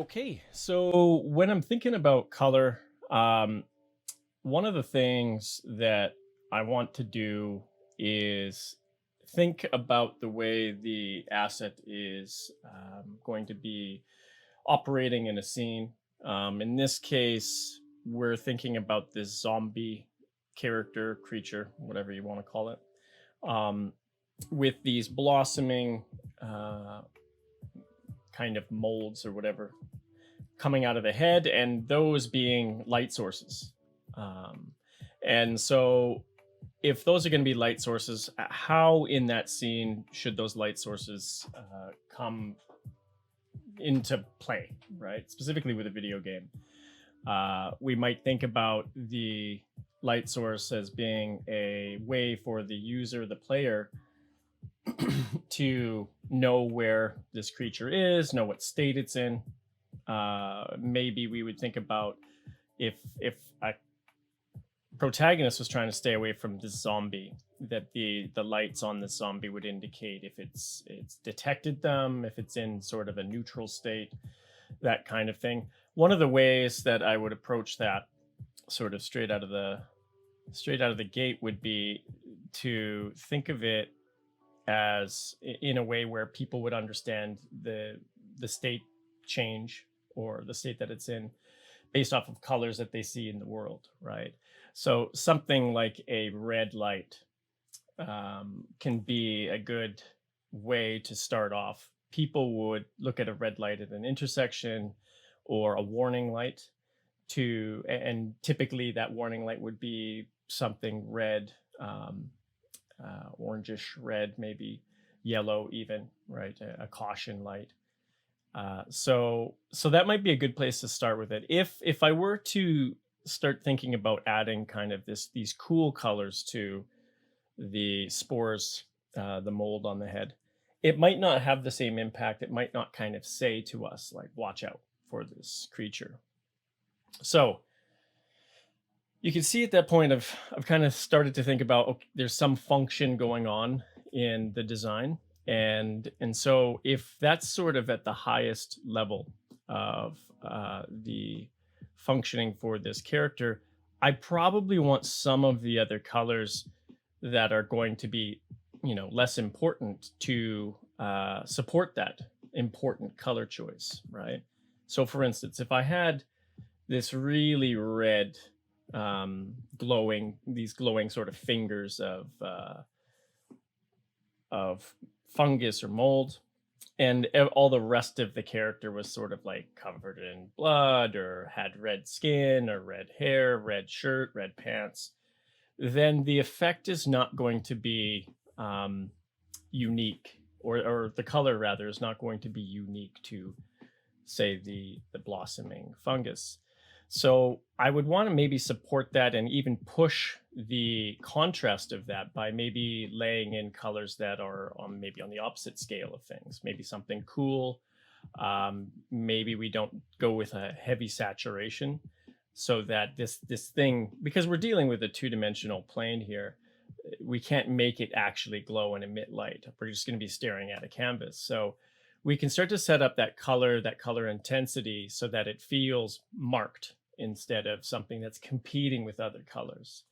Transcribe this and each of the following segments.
Okay, so when I'm thinking about color, um, one of the things that I want to do is think about the way the asset is going to be operating in a scene. In this case, we're thinking about this zombie character, creature, whatever you want to call it, um, with these blossoming uh, kind of molds or whatever coming out of the head, and those being light sources. Um, and so, if those are going to be light sources, how in that scene should those light sources come into play, right? Specifically with a video game. We might think about the light source as being a way for the user, the player, to know where this creature is, know what state it's in. Maybe we would think about if a protagonist was trying to stay away from this zombie, that the lights on the zombie would indicate if it's detected them, if it's in sort of a neutral state, that kind of thing. One of the ways that I would approach that sort of straight out of the gate would be to think of it as in a way where people would understand the state change or the state that it's in based off of colors that they see in the world, right? So something like a red light can be a good way to start off. People would look at a red light at an intersection or a warning light and typically that warning light would be something red, orangish red, maybe yellow, even, right? A caution light. So that might be a good place to start with it. If I were to start thinking about adding kind of these cool colors to the spores, the mold on the head, it might not have the same impact. It might not kind of say to us like, "Watch out for this creature." So you can see at that point I've kind of started to think about, okay, there's some function going on in the design, and so if that's sort of at the highest level of the functioning for this character, I probably want some of the other colors that are going to be, less important to support that important color choice, right? So for instance, if I had this really red these glowing sort of fingers of fungus or mold, and all the rest of the character was sort of like covered in blood or had red skin or red hair, red shirt, red pants, then the effect is not going to be unique, or the color rather is not going to be unique to, say, the blossoming fungus. So I would want to maybe support that and even push the contrast of that by maybe laying in colors that are maybe on the opposite scale of things. Maybe something cool. Maybe we don't go with a heavy saturation, so that this thing, because we're dealing with a two-dimensional plane here, we can't make it actually glow and emit light. We're just going to be staring at a canvas. So we can start to set up that color intensity so that it feels marked instead of something that's competing with other colors.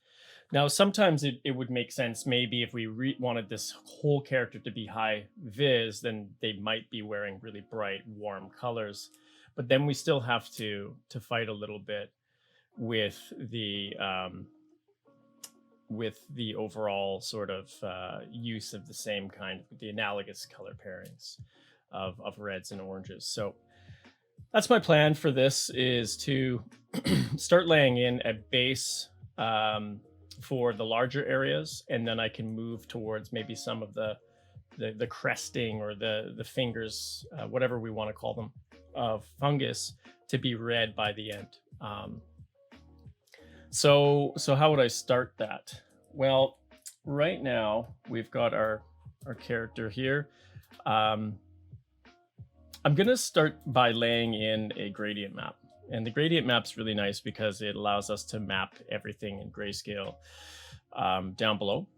Now, sometimes it would make sense maybe if we wanted this whole character to be high vis, then they might be wearing really bright, warm colors. But then we still have to fight a little bit with the overall sort of use of the same kind of the analogous color pairings of reds and oranges. So that's my plan for this, is to start laying in a base for the larger areas, and then I can move towards maybe some of the cresting or the fingers, whatever we want to call them, of fungus to be red by the end. So how would I start that? Well, right now we've got our character here. I'm going to start by laying in a gradient map. And the gradient map's really nice because it allows us to map everything in grayscale down below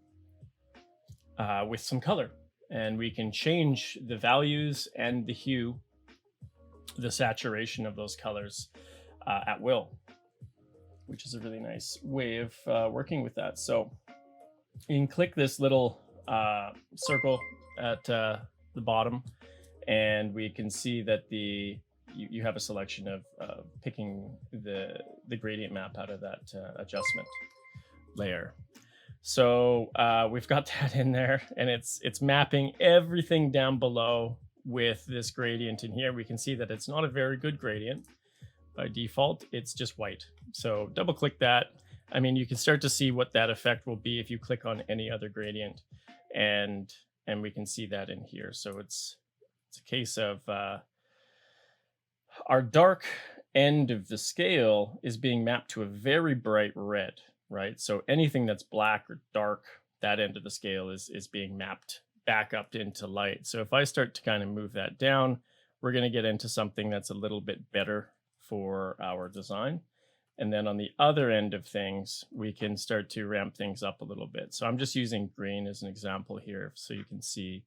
with some color. And we can change the values and the hue the saturation of those colors at will, which is a really nice way of working with that. So you can click this little circle at the bottom, and we can see that you have a selection of picking the gradient map out of that adjustment layer. So we've got that in there, and it's mapping everything down below with this gradient in here. We can see that it's not a very good gradient. By default, it's just white. So double click that. I mean, you can start to see what that effect will be if you click on any other gradient, and we can see that in here. So it's a case of our dark end of the scale is being mapped to a very bright red, right? So anything that's black or dark, that end of the scale is being mapped back up into light. So if I start to kind of move that down, we're going to get into something that's a little bit better for our design. And then on the other end of things, we can start to ramp things up a little bit. So I'm just using green as an example here so you can see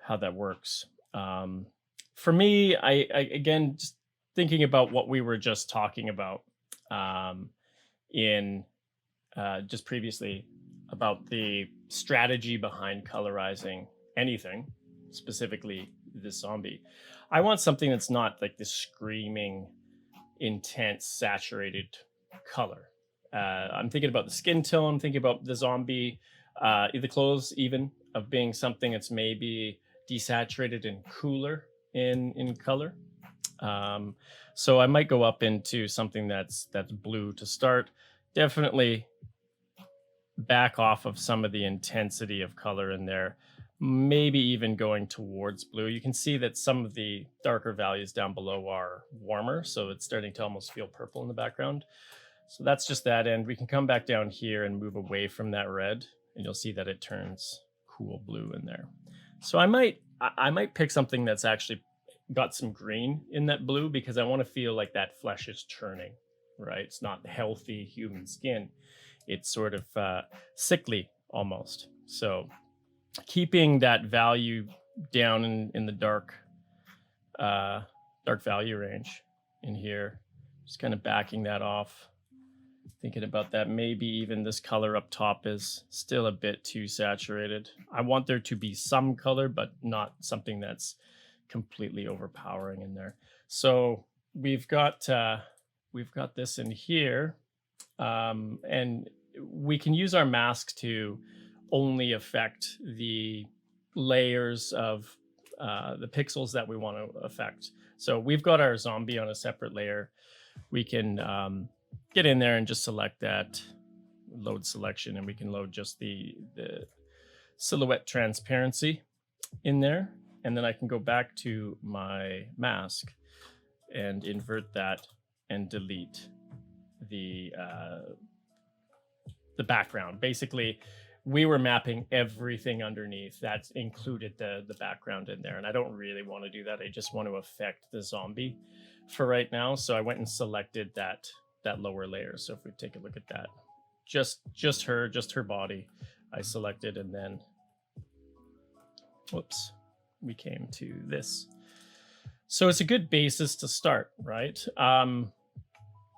how that works. For me, I again, just thinking about what we were just talking about in just previously about the strategy behind colorizing anything, specifically this zombie. I want something that's not like this screaming, intense, saturated color. I'm thinking about the skin tone, thinking about the zombie, the clothes even, of being something that's maybe desaturated and cooler in color. So I might go up into something that's blue to start. Definitely back off of some of the intensity of color in there, maybe even going towards blue. You can see that some of the darker values down below are warmer, so it's starting to almost feel purple in the background. So that's just that end. We can come back down here and move away from that red, and you'll see that it turns cool blue in there. So I might pick something that's actually got some green in that blue, because I want to feel like that flesh is turning, right? It's not healthy human skin. It's sort of sickly almost. So keeping that value down in the dark value range in here, just kind of backing that off. Thinking about that, maybe even this color up top is still a bit too saturated. I want there to be some color, but not something that's completely overpowering in there. So we've got this in here, and we can use our mask to only affect the layers of the pixels that we want to affect. So we've got our zombie on a separate layer. We can get in there and just select that load selection, and we can load just the silhouette transparency in there. And then I can go back to my mask and invert that and delete the background. Basically, we were mapping everything underneath. That's included the background in there. And I don't really want to do that. I just want to affect the zombie for right now. So I went and selected that lower layer. So if we take a look at that, just her body, I selected, and then, whoops, we came to this. So it's a good basis to start, right?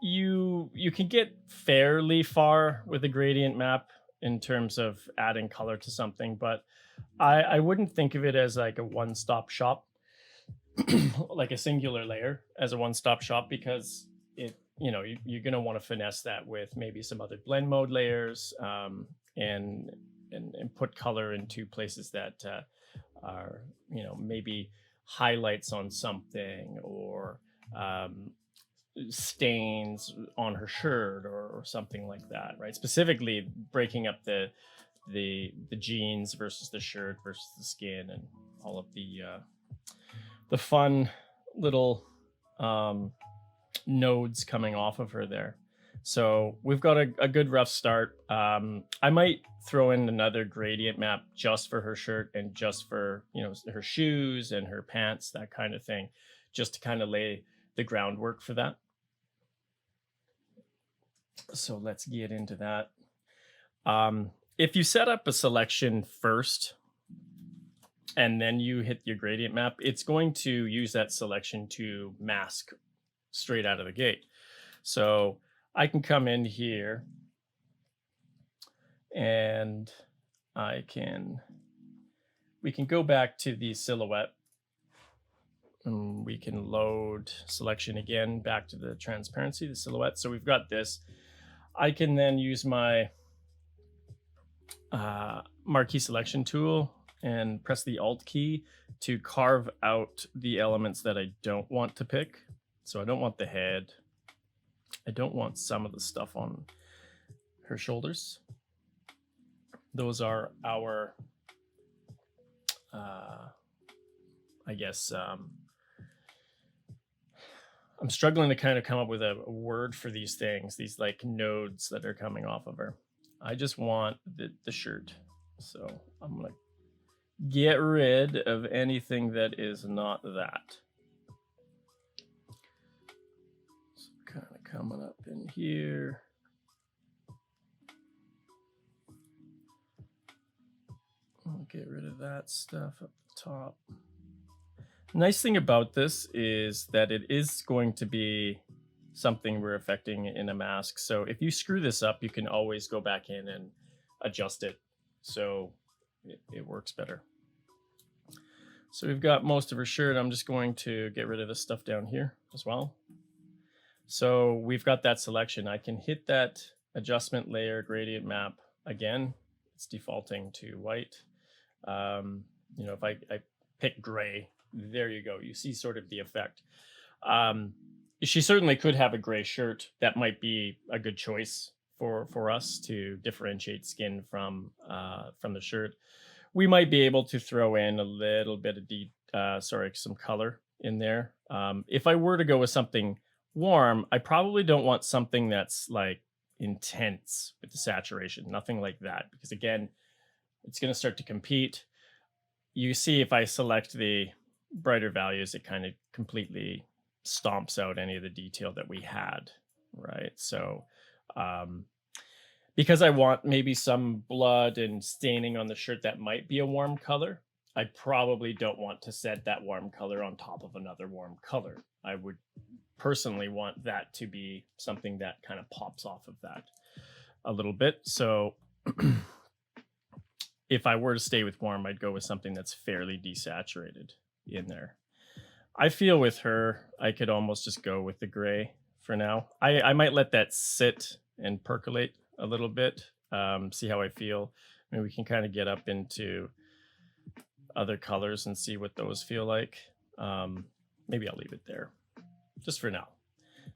You can get fairly far with a gradient map in terms of adding color to something, but I wouldn't think of it as like a one-stop shop, like a singular layer as a one-stop shop, because you're going to want to finesse that with maybe some other blend mode layers, and put color into places that are maybe highlights on something, or stains on her shirt, or something like that, right? Specifically breaking up the jeans versus the shirt versus the skin, and all of the fun little nodes coming off of her there. So we've got a good rough start. I might throw in another gradient map just for her shirt, and just for her shoes and her pants, that kind of thing, just to kind of lay the groundwork for that. So let's get into that. If you set up a selection first, and then you hit your gradient map, it's going to use that selection to mask straight out of the gate. So I can come in here and we can go back to the silhouette, and we can load selection again back to the transparency, the silhouette. So we've got this. I can then use my marquee selection tool and press the Alt key to carve out the elements that I don't want to pick. So I don't want the head. I don't want some of the stuff on her shoulders. Those are our, I guess, I'm struggling to kind of come up with a word for these things, these like nodes that are coming off of her. I just want the shirt. So I'm going to get rid of anything that is not that. So kind of coming up in here. I'll get rid of that stuff up the top. Nice thing about this is that it is going to be something we're affecting in a mask. So if you screw this up, you can always go back in and adjust it so it works better. So we've got most of her shirt. I'm just going to get rid of this stuff down here as well. So we've got that selection. I can hit that adjustment layer gradient map again. It's defaulting to white. If I pick gray, there you go. You see sort of the effect. She certainly could have a gray shirt. That might be a good choice for us to differentiate skin from the shirt. We might be able to throw in a little bit of some color in there. If I were to go with something warm, I probably don't want something that's like intense with the saturation, nothing like that, because again, it's going to start to compete. You see, if I select the brighter values, it kind of completely stomps out any of the detail that we had, right? So because I want maybe some blood and staining on the shirt that might be a warm color, I probably don't want to set that warm color on top of another warm color. I would personally want that to be something that kind of pops off of that a little bit. So if I were to stay with warm, I'd go with something that's fairly desaturated in there. I feel with her, I could almost just go with the gray for now. I might let that sit and percolate a little bit, see how I feel. Maybe we can kind of get up into other colors and see what those feel like. Maybe I'll leave it there just for now.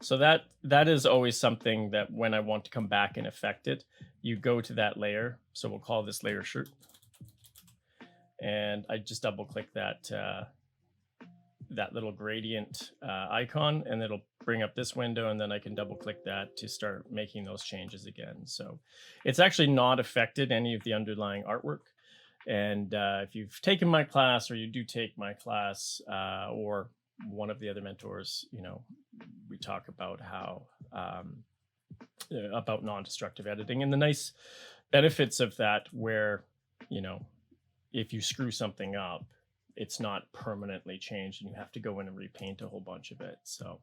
So that is always something that when I want to come back and affect it, you go to that layer. So we'll call this layer shirt. And I just double click that little gradient icon, and it'll bring up this window, and then I can double click that to start making those changes again. So it's actually not affected any of the underlying artwork. And if you've taken my class, or you do take my class, or one of the other mentors, we talk about how about non-destructive editing and the nice benefits of that, where if you screw something up, it's not permanently changed and you have to go in and repaint a whole bunch of it. So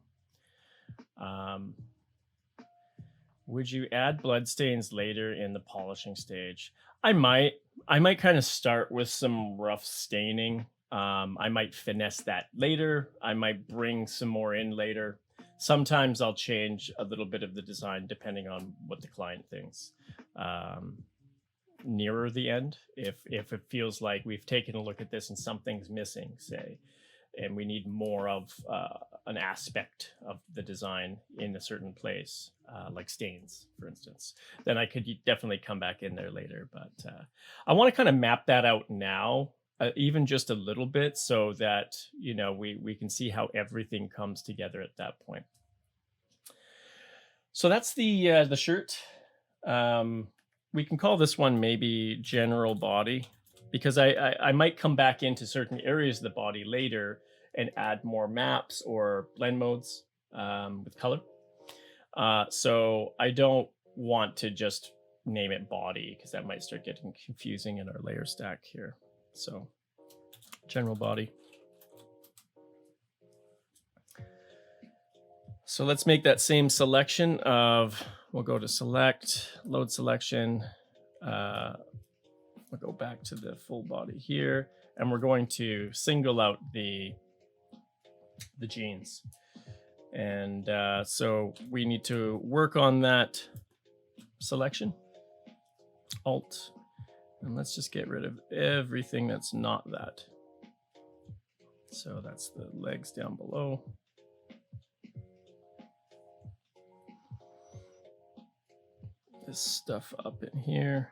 would you add bloodstains later in the polishing stage? I might kind of start with some rough staining. I might finesse that later. I might bring some more in later. Sometimes I'll change a little bit of the design depending on what the client thinks. Nearer the end, if it feels like we've taken a look at this and something's missing, say, and we need more of an aspect of the design in a certain place, like stains, for instance, then I could definitely come back in there later. But I want to kind of map that out now, even just a little bit, so that we can see how everything comes together at that point. So that's the shirt. We can call this one maybe general body, because I might come back into certain areas of the body later and add more maps or blend modes with color. So I don't want to just name it body, because that might start getting confusing in our layer stack here. So general body. So let's make that same selection of, we'll go to select, load selection. We'll go back to the full body here, and we're going to single out the jeans. And so we need to work on that selection, Alt, and let's just get rid of everything that's not that. So that's the legs down below. This stuff up in here.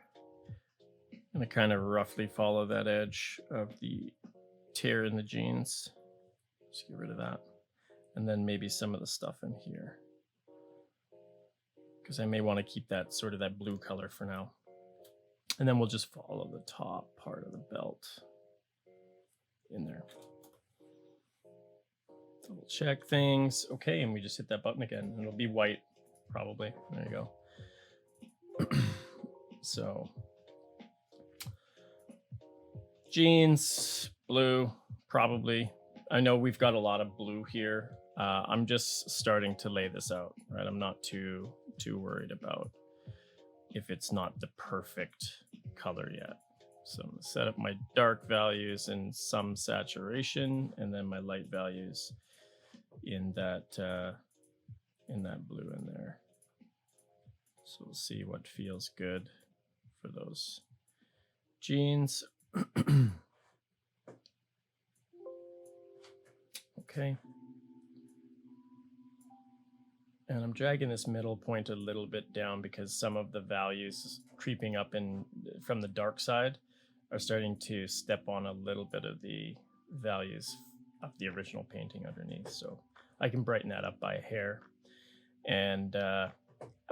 I'm gonna kind of roughly follow that edge of the tear in the jeans. Just get rid of that. And then maybe some of the stuff in here, because I may want to keep that sort of that blue color for now. And then we'll just follow the top part of the belt in there. Double check things. Okay, and we just hit that button again, and it'll be white probably. There you go. So jeans, blue, probably. I know we've got a lot of blue here. I'm just starting to lay this out, right? I'm not too worried about if it's not the perfect color yet. So I'm gonna set up my dark values in some saturation, and then my light values in that blue in there. So we'll see what feels good for those jeans. Okay. And I'm dragging this middle point a little bit down because some of the values creeping up in from the dark side are starting to step on a little bit of the values of the original painting underneath. So I can brighten that up by a hair. And that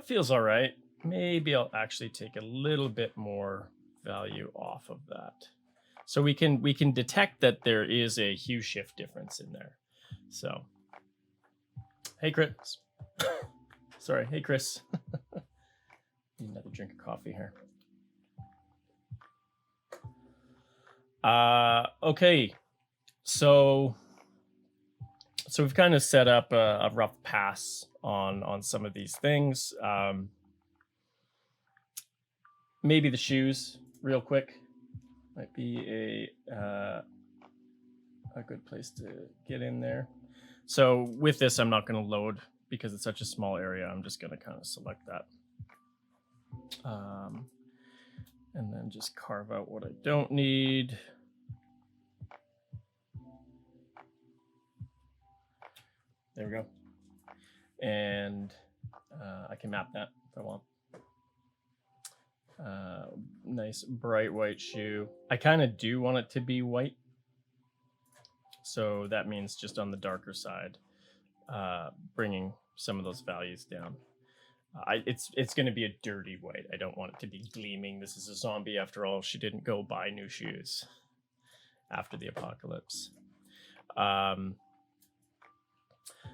feels all right. Maybe I'll actually take a little bit more value off of that. So we can detect that there is a hue shift difference in there. So, hey Chris. Sorry, hey Chris. Need another drink of coffee here. Okay, so we've kind of set up a rough pass on some of these things. Maybe the shoes, real quick, might be a good place to get in there. So with this, I'm not going to load because it's such a small area. I'm just going to kind of select that. And then just carve out what I don't need. There we go. And I can map that if I want. Nice bright white shoe. I kind of do want it to be white. So that means just on the darker side, bringing some of those values down. It's going to be a dirty white. I don't want it to be gleaming. This is a zombie after all. She didn't go buy new shoes after the apocalypse.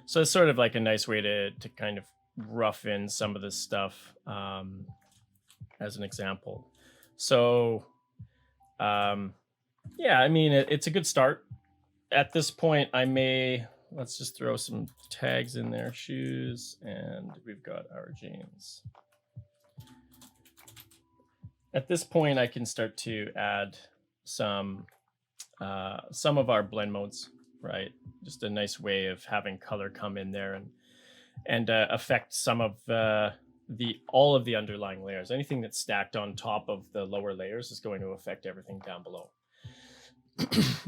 So it's sort of like a nice way to kind of rough in some of this stuff as an example. So yeah, I mean, it's a good start. At this point, let's just throw some tags in there, shoes, and we've got our jeans. At this point, I can start to add some of our blend modes, right? Just a nice way of having color come in there and affect some of all of the underlying layers. Anything that's stacked on top of the lower layers is going to affect everything down below,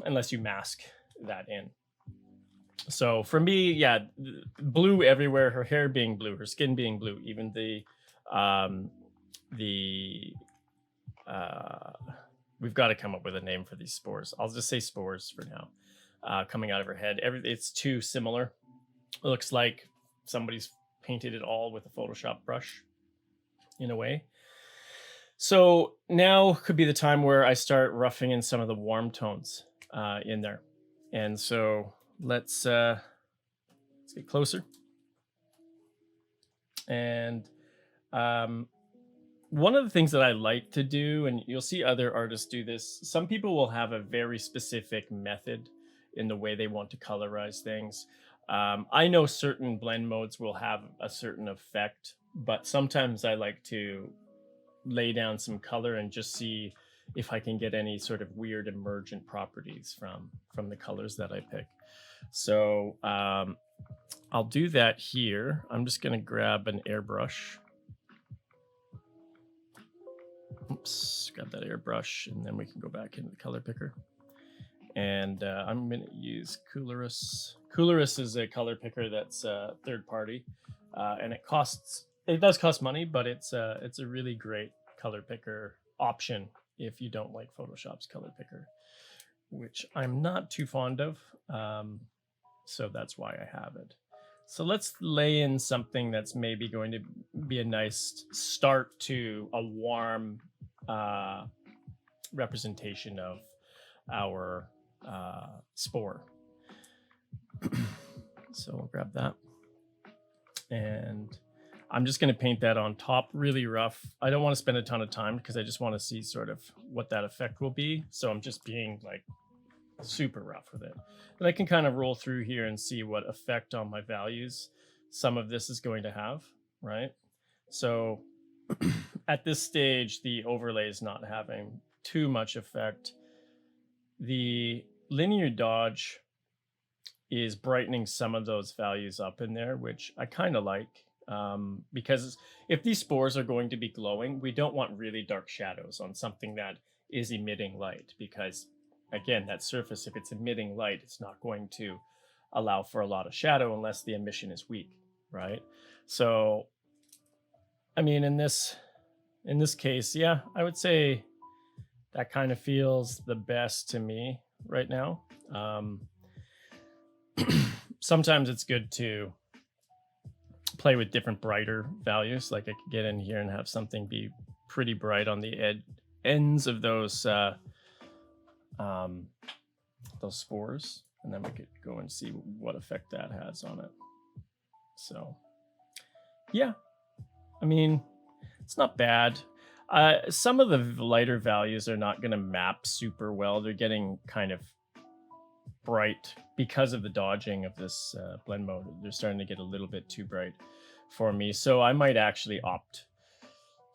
unless you mask that in. So for me, yeah, blue everywhere, her hair being blue, her skin being blue, even we've got to come up with a name for these spores. I'll just say spores for now. Coming out of her head, it's too similar. It looks like somebody's painted it all with a Photoshop brush in a way. So now could be the time where I start roughing in some of the warm tones in there. And so let's get closer. And one of the things that I like to do, and you'll see other artists do this, some people will have a very specific method in the way they want to colorize things. I know certain blend modes will have a certain effect, but sometimes I like to lay down some color and just see if I can get any sort of weird emergent properties from the colors that I pick. So I'll do that here. I'm just going to grab an airbrush. Oops, grab that airbrush, and then we can go back into the color picker. And I'm going to use Coolerus. Coolerus is a color picker that's third party, and it does cost money, but it's a really great color picker option if you don't like Photoshop's color picker, which I'm not too fond of. So that's why I have it. So let's lay in something that's maybe going to be a nice start to a warm representation of our spore. So we'll grab that. And I'm just going to paint that on top really rough. I don't want to spend a ton of time because I just want to see sort of what that effect will be. So I'm just being like super rough with it. But I can kind of roll through here and see what effect on my values some of this is going to have, right? So at this stage, the overlay is not having too much effect. The linear dodge is brightening some of those values up in there, which I kind of like. Because if these spores are going to be glowing, we don't want really dark shadows on something that is emitting light, because again, that surface, if it's emitting light, it's not going to allow for a lot of shadow unless the emission is weak, right? So, I mean, in this case, yeah, I would say that kind of feels the best to me right now. Sometimes it's good to play with different brighter values. Like I could get in here and have something be pretty bright on the ends of those spores, and then we could go and see what effect that has on it. So yeah, I mean, it's not bad. Some of the lighter values are not going to map super well. They're getting kind of bright because of the dodging of this blend mode. They're starting to get a little bit too bright for me. So I might actually opt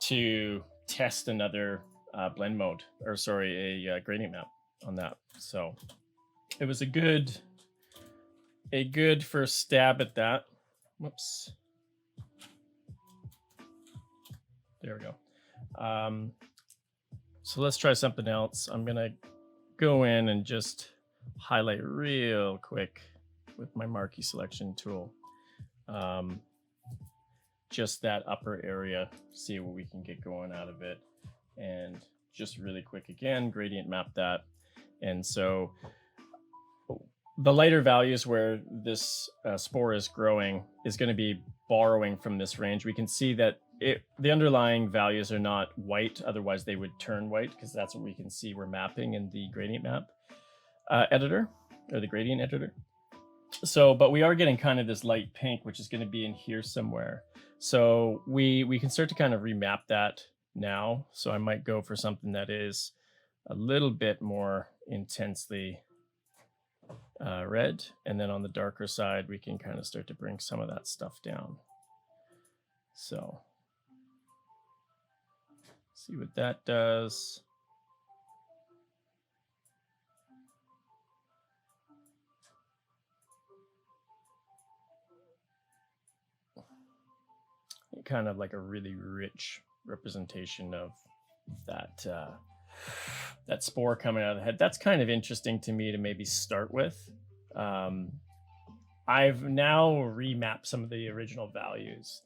to test another blend mode, or sorry, a gradient map on that. So it was a good first stab at that. Whoops. There we go. So let's try something else. I'm gonna go in and just highlight real quick with my marquee selection tool. Just that upper area, see what we can get going out of it. And just really quick again, gradient map that. And so the lighter values where this spore is growing is going to be borrowing from this range. We can see that the underlying values are not white, otherwise they would turn white, because that's what we can see we're mapping in the gradient map editor, or the gradient editor. So, but we are getting kind of this light pink, which is going to be in here somewhere. So we can start to kind of remap that now. So I might go for something that is a little bit more intensely red, and then on the darker side we can kind of start to bring some of that stuff down. So see what that does. Kind of like a really rich representation of that that spore coming out of the head. That's kind of interesting to me to maybe start with. I've now remapped some of the original values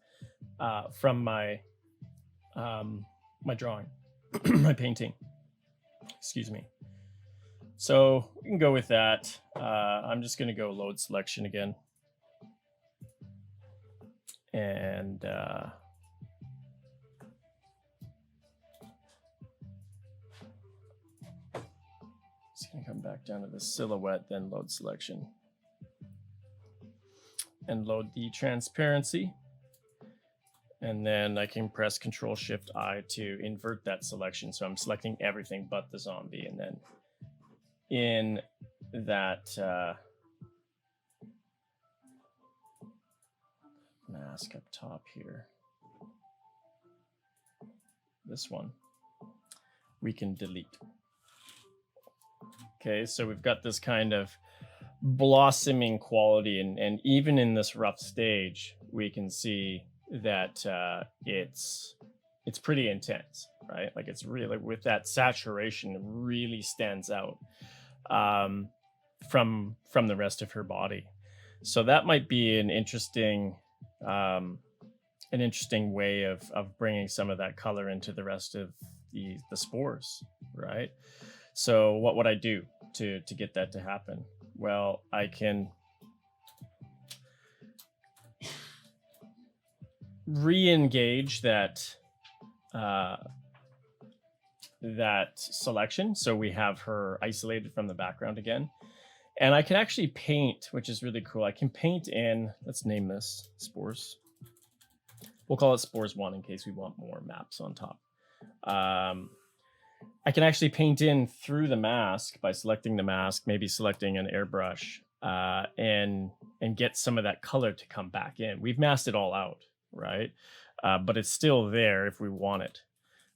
from my my drawing, my painting. Excuse me. So we can go with that. I'm just going to go load selection again. And it's going to come back down to the silhouette, then load selection. And load the transparency. And then I can press Control-Shift-I to invert that selection. So I'm selecting everything but the zombie. And then in that mask up top here, this one, we can delete. Okay, so we've got this kind of blossoming quality, and even in this rough stage, we can see that it's pretty intense, right? Like it's really, with that saturation, it really stands out from the rest of her body. So that might be an interesting way of bringing some of that color into the rest of the spores, right? So what would I do to get that to happen? Well, I can re-engage that selection, so we have her isolated from the background again. And I can actually paint, which is really cool. I can paint in, let's name this spores. We'll call it spores 1 in case we want more maps on top. I can actually paint in through the mask by selecting the mask, maybe selecting an airbrush, and get some of that color to come back in. We've masked it all out, right? But it's still there if we want it.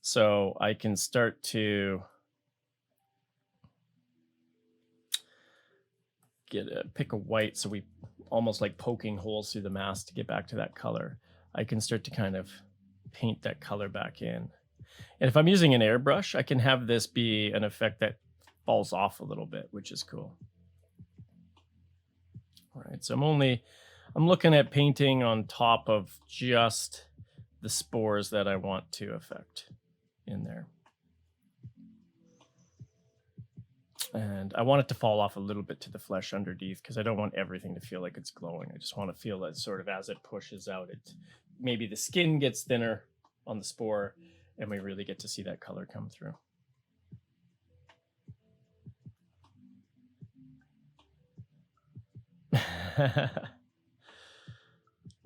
So I can start to pick a white, so we almost like poking holes through the mask to get back to that color. I can start to kind of paint that color back in. And if I'm using an airbrush, I can have this be an effect that falls off a little bit, which is cool. All right, so I'm looking at painting on top of just the spores that I want to affect in there. And I want it to fall off a little bit to the flesh underneath, because I don't want everything to feel like it's glowing. I just want to feel that sort of as it pushes out, maybe the skin gets thinner on the spore, and we really get to see that color come through.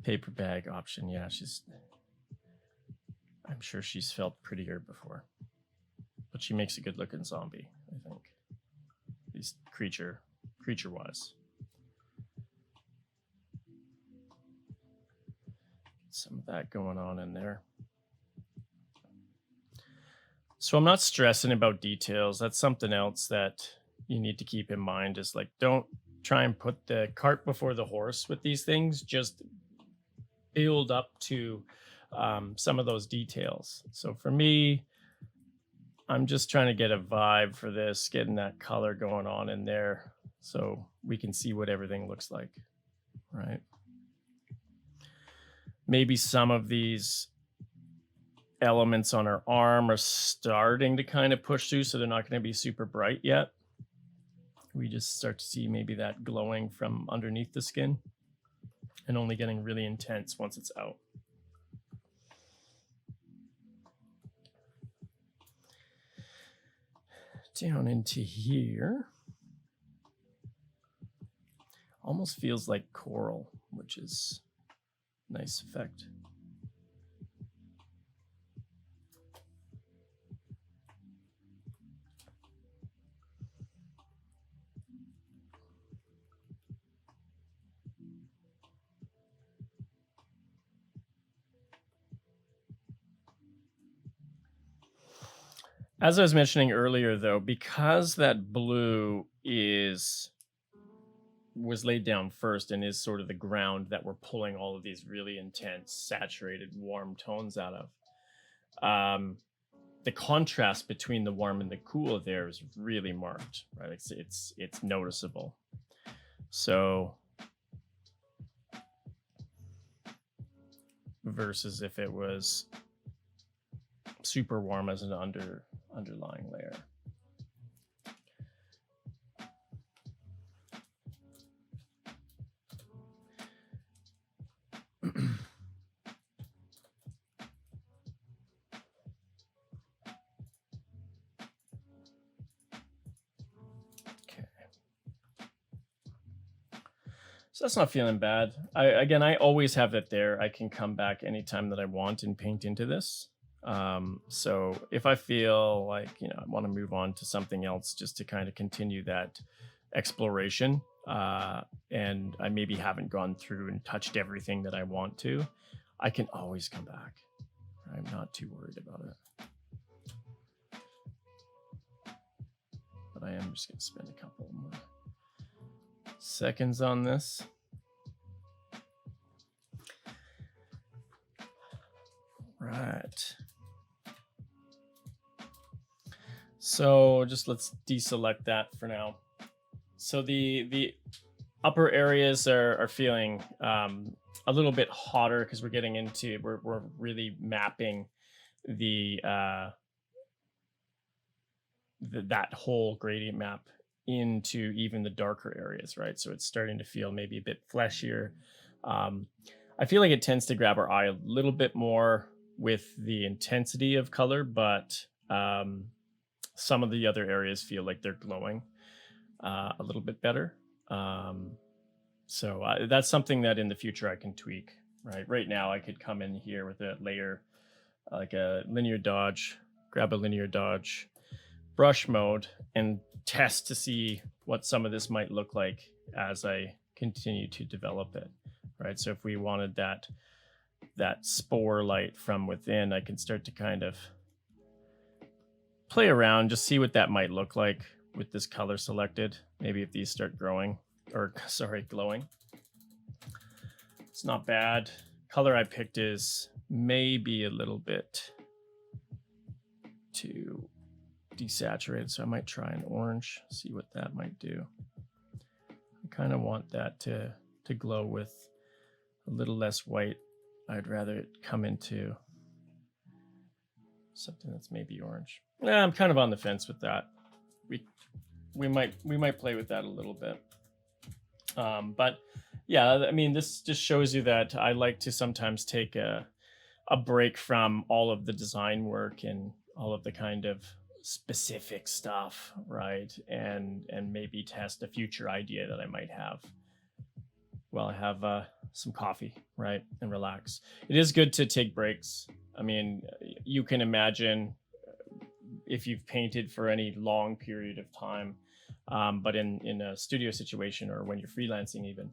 Paper bag option. Yeah, I'm sure she's felt prettier before, but she makes a good looking zombie, I think. At least creature wise. Some of that going on in there. So I'm not stressing about details. That's something else that you need to keep in mind, is like, don't try and put the cart before the horse with these things. Just build up to some of those details. So for me, I'm just trying to get a vibe for this, getting that color going on in there so we can see what everything looks like, right? Maybe some of these elements on her arm are starting to kind of push through, so they're not going to be super bright yet. We just start to see maybe that glowing from underneath the skin, and only getting really intense once it's out. Down into here. Almost feels like coral, which is a nice effect. As I was mentioning earlier, though, because that blue was laid down first and is sort of the ground that we're pulling all of these really intense, saturated, warm tones out of, the contrast between the warm and the cool there is really marked, right? It's noticeable. So versus if it was super warm as an underlying layer. So that's not feeling bad. I always have that there. I can come back anytime that I want and paint into this. So if I feel like, I want to move on to something else just to kind of continue that exploration, and I maybe haven't gone through and touched everything that I want to, I can always come back. I'm not too worried about it. But I am just going to spend a couple more seconds on this. Right. So just let's deselect that for now. So the upper areas are feeling a little bit hotter because we're getting into, we're really mapping the that whole gradient map into even the darker areas, right? So it's starting to feel maybe a bit fleshier. I feel like it tends to grab our eye a little bit more with the intensity of color, but some of the other areas feel like they're glowing a little bit better. So that's something that in the future I can tweak, right? Right now I could come in here with a layer, like a linear dodge, grab a linear dodge, brush mode, and test to see what some of this might look like as I continue to develop it, right? So if we wanted that spore light from within, I can start to kind of play around, just see what that might look like with this color selected. Maybe if these start glowing. It's not bad. Color I picked is maybe a little bit too desaturated, so I might try an orange, see what that might do. I kind of want that to glow with a little less white. I'd rather it come into something that's maybe orange. Yeah, I'm kind of on the fence with that. We might play with that a little bit. But yeah, I mean, this just shows you that I like to sometimes take a break from all of the design work and all of the kind of specific stuff, right? And maybe test a future idea that I might have while I have some coffee, right? And relax. It is good to take breaks. I mean, you can imagine if you've painted for any long period of time, but in a studio situation or when you're freelancing even,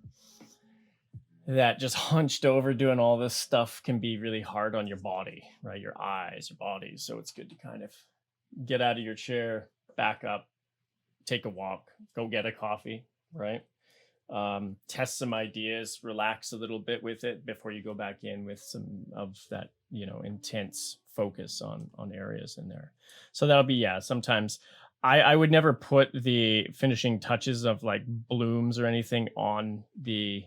that just hunched over doing all this stuff can be really hard on your body, right? Your eyes, your body. So it's good to kind of get out of your chair, back up, take a walk, go get a coffee, right? Test some ideas, relax a little bit with it before you go back in with some of that, intense focus on areas in there. So that'll be, sometimes I would never put the finishing touches of like blooms or anything on the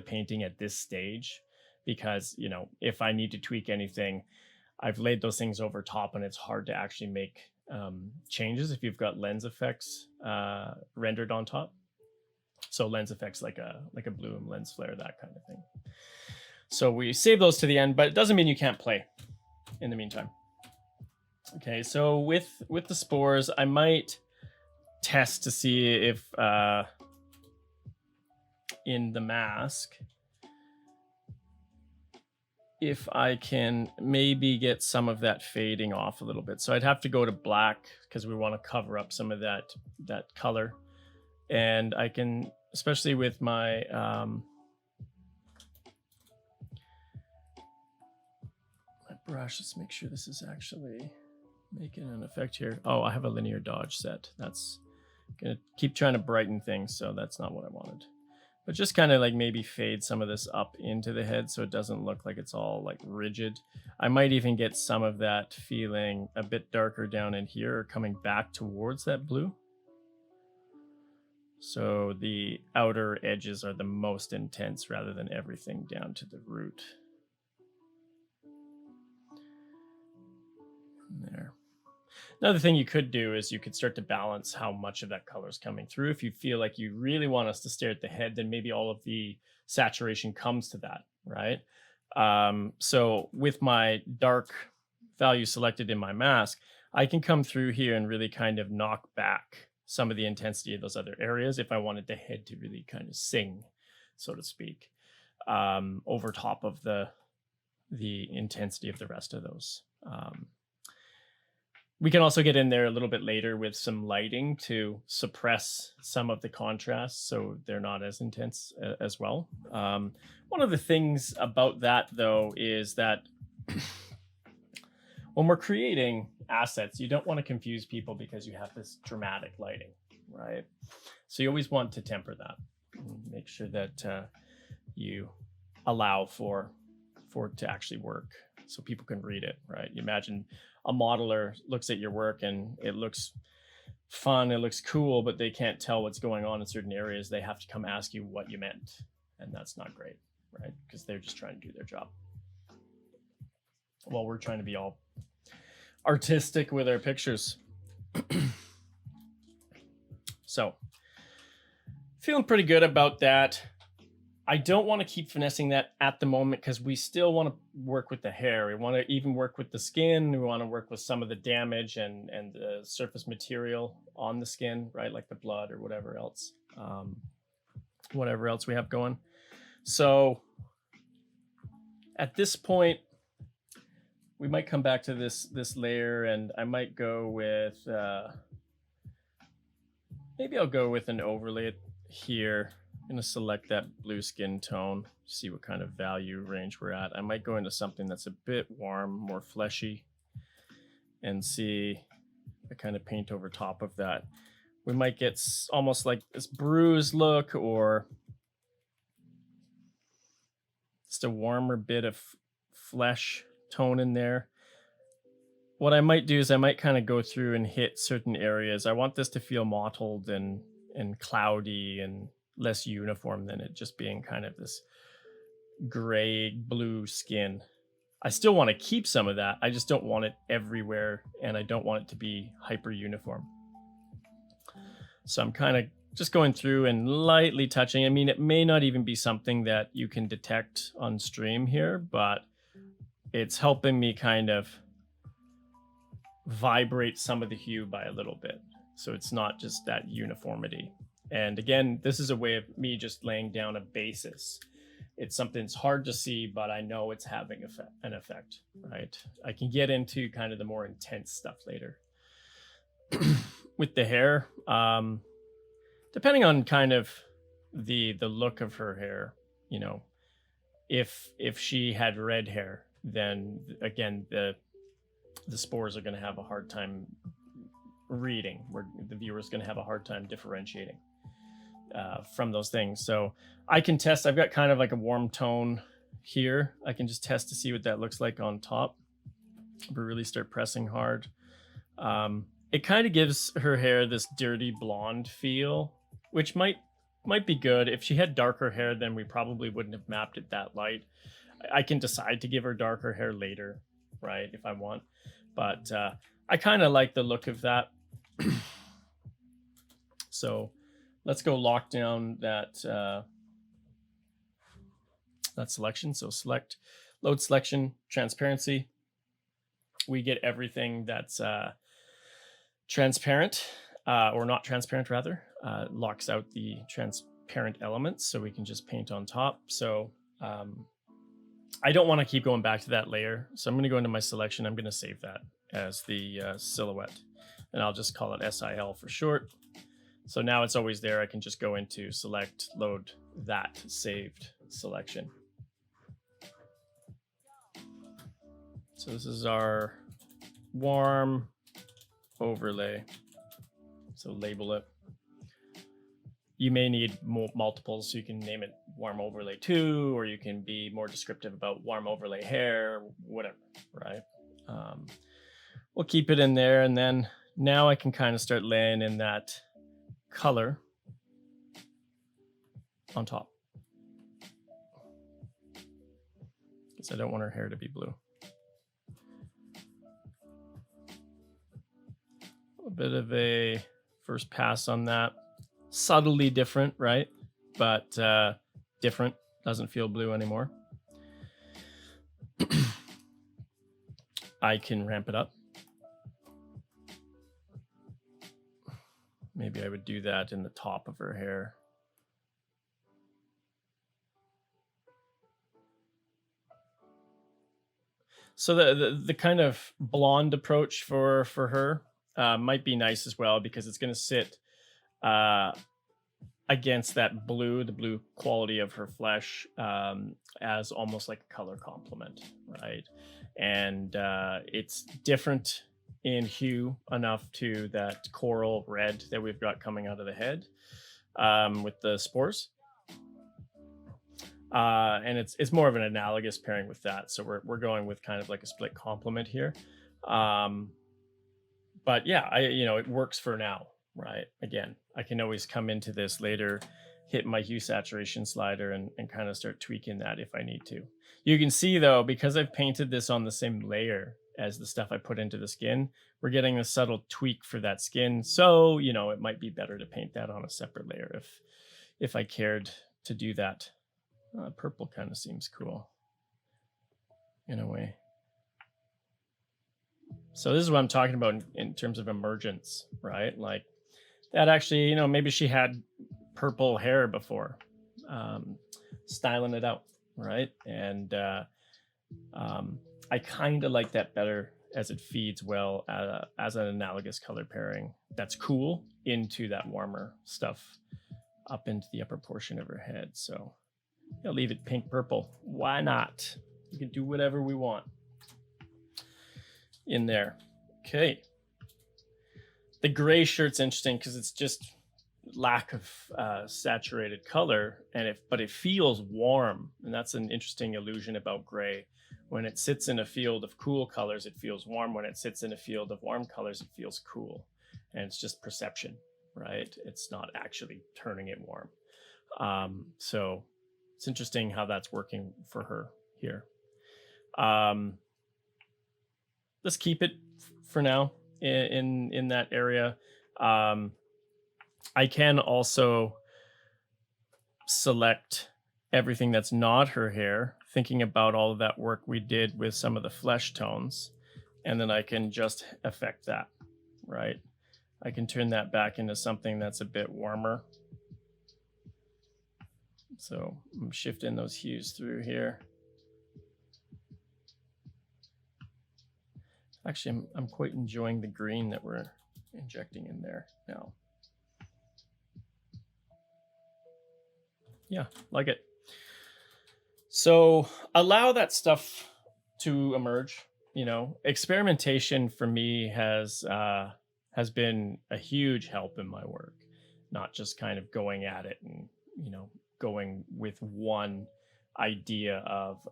painting at this stage, because, if I need to tweak anything, I've laid those things over top and it's hard to actually make changes if you've got lens effects rendered on top. So lens effects like a bloom, lens flare, that kind of thing. So we save those to the end, but it doesn't mean you can't play in the meantime. Okay, so with the spores, I might test to see if in the mask, if I can maybe get some of that fading off a little bit. So I'd have to go to black because we want to cover up some of that color. And I can, especially with my brush, let's make sure this is actually making an effect here. Oh, I have a linear dodge set. That's gonna keep trying to brighten things, so that's not what I wanted. But just kind of like maybe fade some of this up into the head so it doesn't look like it's all like rigid. I might even get some of that feeling a bit darker down in here or coming back towards that blue. So the outer edges are the most intense rather than everything down to the root. There. Another thing you could do is you could start to balance how much of that color is coming through. If you feel like you really want us to stare at the head, then maybe all of the saturation comes to that, right? So with my dark value selected in my mask, I can come through here and really kind of knock back some of the intensity of those other areas if I wanted the head to really kind of sing so to speak, over top of the intensity of the rest of those. We can also get in there a little bit later with some lighting to suppress some of the contrast so they're not as intense as well. One of the things about that, though, is that when we're creating assets, you don't want to confuse people because you have this dramatic lighting, right? So you always want to temper that. Make sure that you allow for it to actually work so people can read it, right? You imagine a modeler looks at your work and it looks fun, it looks cool, but they can't tell what's going on in certain areas. They have to come ask you what you meant, and that's not great, right? Because they're just trying to do their job. Well, we're trying to be all artistic with our pictures. So, feeling pretty good about that. I don't want to keep finessing that at the moment because we still want to work with the hair. We want to even work with the skin. We want to work with some of the damage and the surface material on the skin, right? Like the blood or whatever else we have going. So at this point, we might come back to this layer, and I might go with, maybe I'll go with an overlay here. I'm going to select that blue skin tone, see what kind of value range we're at. I might go into something that's a bit warm, more fleshy, and see the kind of paint over top of that. We might get almost like this bruised look, or just a warmer bit of flesh tone in there. What I might do is I might kind of go through and hit certain areas. I want this to feel mottled and cloudy and less uniform than it just being kind of this gray blue skin. I still want to keep some of that. I just don't want it everywhere, and I don't want it to be hyper uniform. So I'm kind of just going through and lightly touching. I mean, it may not even be something that you can detect on stream here, but it's helping me kind of vibrate some of the hue by a little bit. So it's not just that uniformity. And again, this is a way of me just laying down a basis. It's something that's hard to see, but I know it's having an effect, right? I can get into kind of the more intense stuff later. With the hair, depending on kind of the look of her hair, you know, if she had red hair, then again, the spores are going to have a hard time reading, where the viewer is going to have a hard time differentiating from those things. So I can test. I've got kind of like a warm tone here. I can just test to see what that looks like on top, but really start pressing hard. It kind of gives her hair this dirty blonde feel, which might be good. If she had darker hair, then we probably wouldn't have mapped it that light. I can decide to give her darker hair later, right, if I want. But I kind of like the look of that. So let's go lock down that selection. So select load selection, transparency. We get everything that's transparent or not transparent rather. Locks out the transparent elements, so we can just paint on top. So I don't want to keep going back to that layer. So I'm going to go into my selection. I'm going to save that as the silhouette, and I'll just call it SIL for short. So now it's always there. I can just go into select, load that saved selection. So this is our warm overlay. So label it. You may need multiples, so you can name it warm overlay 2, or you can be more descriptive about warm overlay hair, whatever, right? We'll keep it in there, and then now I can kind of start laying in that color on top, because I don't want her hair to be blue. A bit of a first pass on that. Subtly different, right? But different. Doesn't feel blue anymore. I can ramp it up. Maybe I would do that in the top of her hair. So the kind of blonde approach for her might be nice as well, because it's going to sit uh, against that blue, the blue quality of her flesh, as almost like a color complement, right? And it's different in hue enough to that coral red that we've got coming out of the head with the spores. And it's more of an analogous pairing with that. So we're going with kind of like a split complement here. But yeah, it works for now, right? Again, I can always come into this later, hit my hue saturation slider and kind of start tweaking that if I need to. You can see though, because I've painted this on the same layer as the stuff I put into the skin, we're getting a subtle tweak for that skin. So, it might be better to paint that on a separate layer if I cared to do that. Purple kind of seems cool in a way. So this is what I'm talking about in terms of emergence, right? Like that actually, maybe she had purple hair before, styling it out, right? And I kind of like that better as it feeds well as an analogous color pairing that's cool into that warmer stuff up into the upper portion of her head. So I'll leave it pink purple. Why not? We can do whatever we want in there. Okay. The gray shirt's interesting because it's just lack of saturated color, but it feels warm, and that's an interesting illusion about gray. When it sits in a field of cool colors, it feels warm. When it sits in a field of warm colors, it feels cool, and it's just perception, right? It's not actually turning it warm. So it's interesting how that's working for her here. Let's keep it for now in that area. I can also select everything that's not her hair, thinking about all of that work we did with some of the flesh tones, and then I can just affect that, right? I can turn that back into something that's a bit warmer. So I'm shifting those hues through here. Actually, I'm quite enjoying the green that we're injecting in there now. Yeah, like it. So allow that stuff to emerge. Experimentation for me has been a huge help in my work, not just kind of going at it and going with one idea of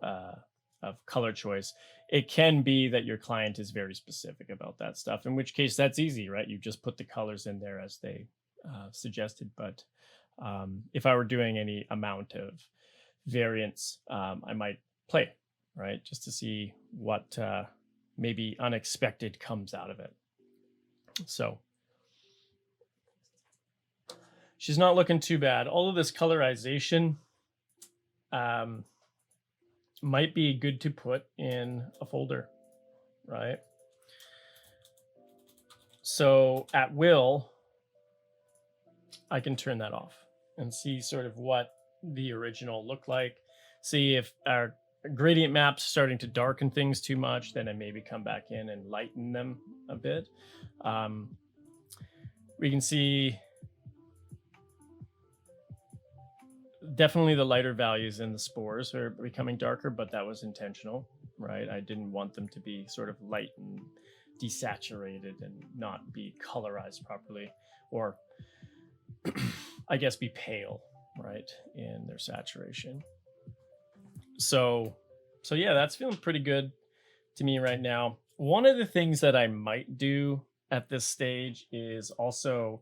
color choice. It can be that your client is very specific about that stuff, in which case that's easy, right? You just put the colors in there as they suggested. But if I were doing any amount of variance, I might play, right? Just to see what maybe unexpected comes out of it. So she's not looking too bad. All of this colorization might be good to put in a folder, right? So at will, I can turn that off and see sort of what the original looked like. See if our gradient map's starting to darken things too much, then I maybe come back in and lighten them a bit. We can see definitely the lighter values in the spores are becoming darker, but that was intentional, right? I didn't want them to be sort of light and desaturated and not be colorized properly, or I guess be pale, right, in their saturation. So yeah, that's feeling pretty good to me right now. One of the things that I might do at this stage is also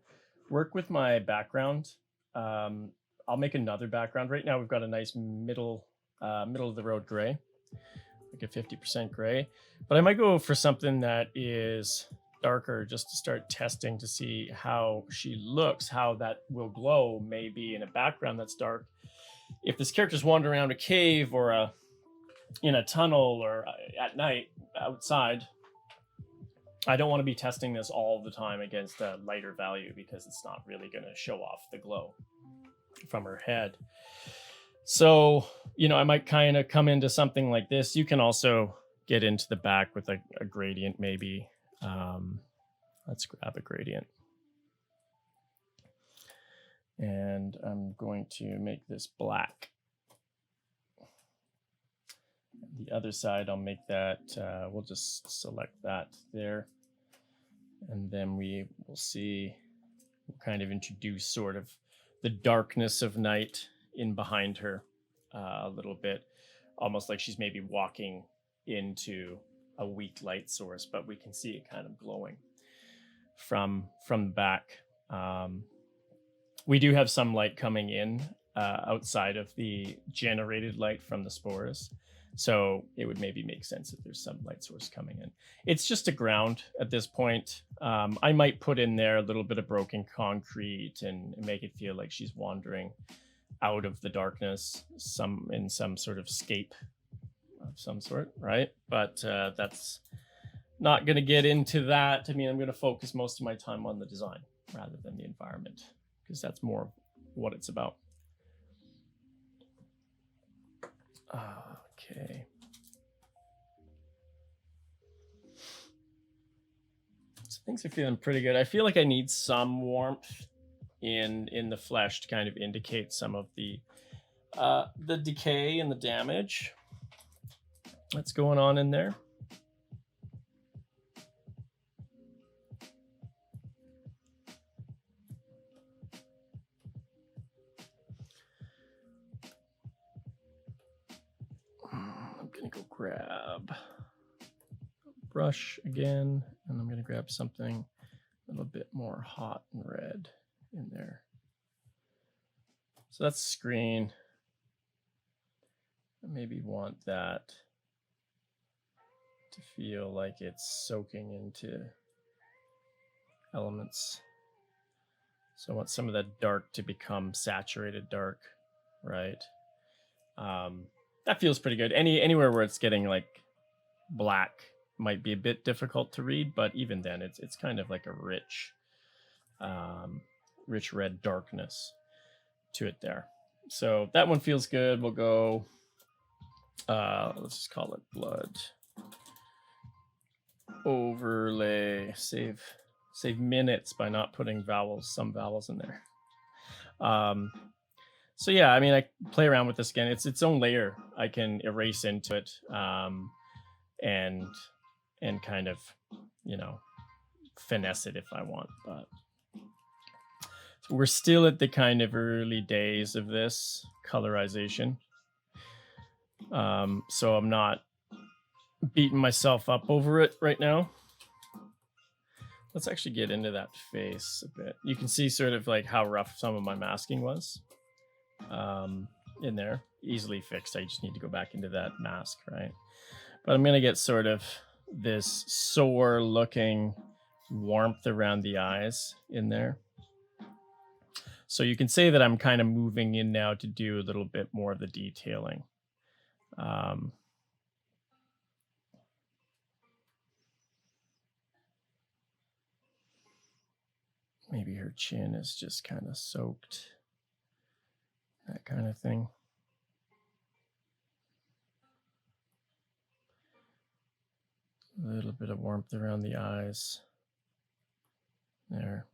work with my background. I'll make another background. Right now we've got a nice middle of the road gray, like a 50% gray, but I might go for something that is darker just to start testing to see how she looks, how that will glow maybe in a background that's dark. If this character's wandering around a cave or in a tunnel or at night outside, I don't want to be testing this all the time against a lighter value, because it's not really going to show off the glow from her head. So, I might kind of come into something like this. You can also get into the back with a gradient maybe. Let's grab a gradient. And I'm going to make this black. The other side, I'll make that, we'll just select that there. And then we will see, we'll kind of introduce sort of the darkness of night in behind her a little bit, almost like she's maybe walking into a weak light source, but we can see it kind of glowing from the back. We do have some light coming in outside of the generated light from the spores. So it would maybe make sense if there's some light source coming in. It's just a ground at this point. I might put in there a little bit of broken concrete and make it feel like she's wandering out of the darkness, in some sort of scape of some sort, right? But that's not going to get into that. I mean, I'm going to focus most of my time on the design rather than the environment, because that's more what it's about. Okay. So things are feeling pretty good. I feel like I need some warmth in the flesh to kind of indicate some of the decay and the damage that's going on in there. I'm gonna go grab a brush again, and I'm gonna grab something a little bit more hot and red in there. So that's screen. I maybe want that to feel like it's soaking into elements. So I want some of that dark to become saturated dark, right? That feels pretty good. Anywhere where it's getting like black might be a bit difficult to read, but even then it's kind of like a rich red darkness to it there. So that one feels good. We'll go, let's just call it blood overlay. Save minutes by not putting some vowels in there. So yeah, I mean, I play around with this again. It's its own layer. I can erase into it, and kind of, finesse it if I want. But so we're still at the kind of early days of this colorization. So I'm not beating myself up over it right now. Let's actually get into that face a bit. You can see sort of like how rough some of my masking was in there. Easily fixed. I just need to go back into that mask, right? But I'm going to get sort of this sore looking warmth around the eyes in there. So you can say that I'm kind of moving in now to do a little bit more of the detailing. Maybe her chin is just kind of soaked. That kind of thing. A little bit of warmth around the eyes. There.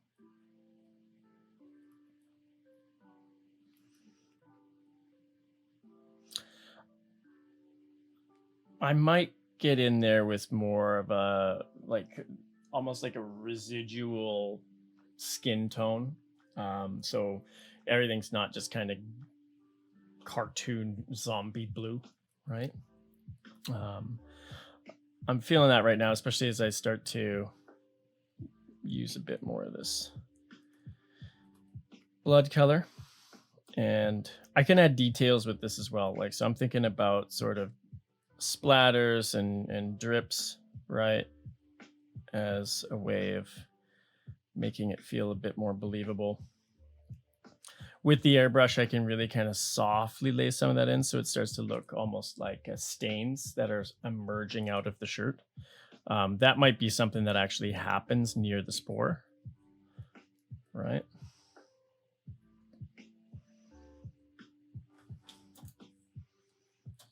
I might get in there with more of a, almost like a residual skin tone. So everything's not just kind of cartoon zombie blue, right? I'm feeling that right now, especially as I start to use a bit more of this blood color. And I can add details with this as well. So I'm thinking about sort of splatters and drips, right? As a way of making it feel a bit more believable. With the airbrush, I can really kind of softly lay some of that in, so it starts to look almost like stains that are emerging out of the shirt. That might be something that actually happens near the spore, right?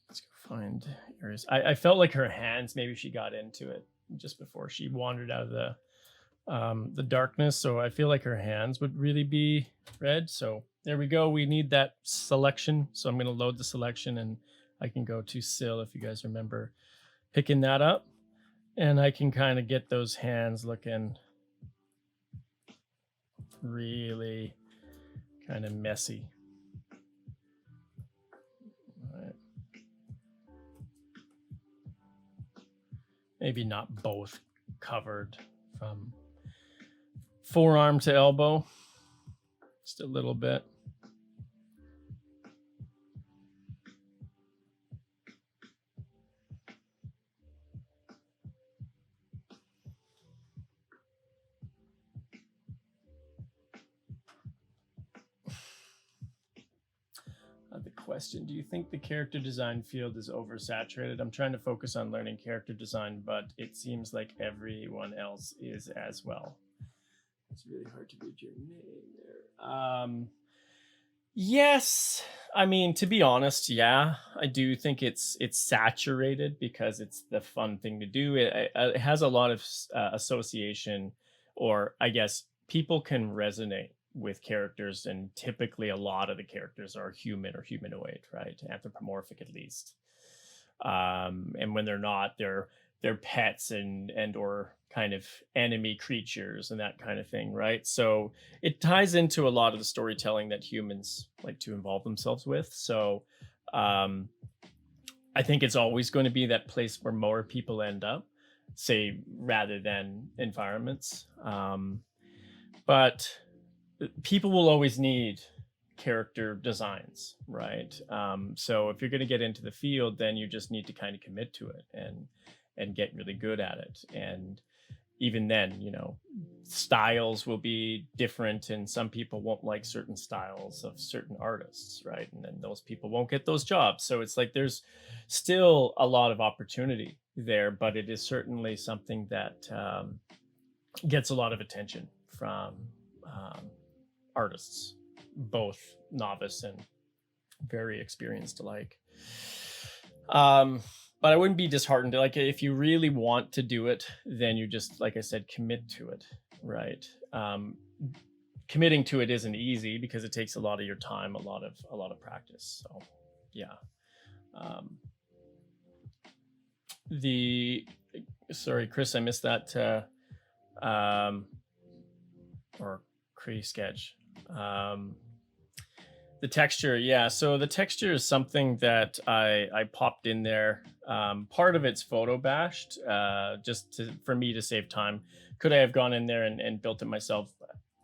Let's go find areas. I felt like her hands, maybe she got into it just before she wandered out of the darkness. So I feel like her hands would really be red. So there we go. We need that selection. So I'm going to load the selection and I can go to Sill if you guys remember picking that up. And I can kind of get those hands looking really kind of messy. All right. Maybe not both covered from forearm to elbow, just a little bit. The question, do you think the character design field is oversaturated? I'm trying to focus on learning character design, but it seems like everyone else is as well. It's really hard to read your name there. Yes, I mean, to be honest, yeah, I do think it's saturated because it's the fun thing to do. It has a lot of association, or I guess people can resonate with characters, and typically a lot of the characters are human or humanoid, right? Anthropomorphic at least. And when they're not, they're pets and or kind of enemy creatures and that kind of thing, right? So it ties into a lot of the storytelling that humans like to involve themselves with. So I think it's always going to be that place where more people end up, say, rather than environments. But people will always need character designs, right? So if you're going to get into the field, then you just need to kind of commit to it and get really good at it. And even then, you know, styles will be different, and some people won't like certain styles of certain artists, right? And then those people won't get those jobs. So it's like there's still a lot of opportunity there, but it is certainly something that gets a lot of attention from artists, both novice and very experienced alike. But I wouldn't be disheartened. Like, if you really want to do it, then you just, like I said, commit to it, right? Committing to it isn't easy because it takes a lot of your time, a lot of practice. So, yeah. Sorry, Chris, I missed that. Or Cree sketch. The texture, yeah. So the texture is something that I popped in there. Part of it's photo bashed, just for me to save time. Could I have gone in there and built it myself?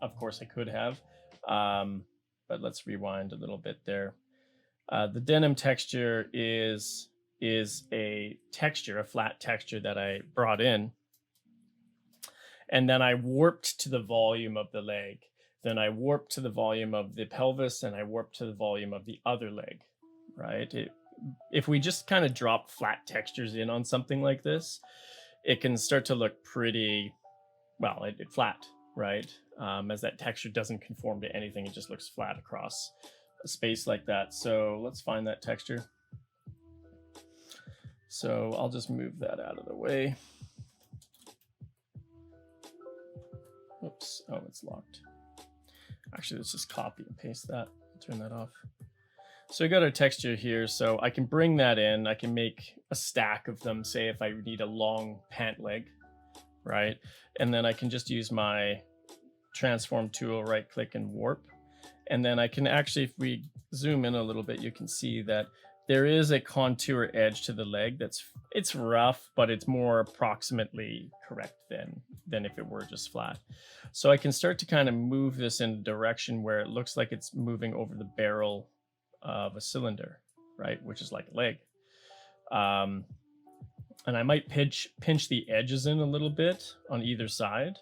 Of course I could have. But let's rewind a little bit there. The denim texture is a texture, a flat texture that I brought in. And then I warped to the volume of the leg. Then I warped to the volume of the pelvis, and I warped to the volume of the other leg, right? If we just kind of drop flat textures in on something like this, it can start to look pretty, well, it flat, right? As that texture doesn't conform to anything, it just looks flat across a space like that. So let's find that texture. So I'll just move that out of the way. Oops, oh, it's locked. Actually, let's just copy and paste that, turn that off. So we got our texture here, so I can bring that in. I can make a stack of them, say if I need a long pant leg, right? And then I can just use my transform tool, right click and warp. And then I can actually, if we zoom in a little bit, you can see that there is a contour edge to the leg it's rough, but it's more approximately correct than if it were just flat. So I can start to kind of move this in a direction where it looks like it's moving over the barrel of a cylinder, right? Which is like a leg. And I might pinch the edges in a little bit on either side,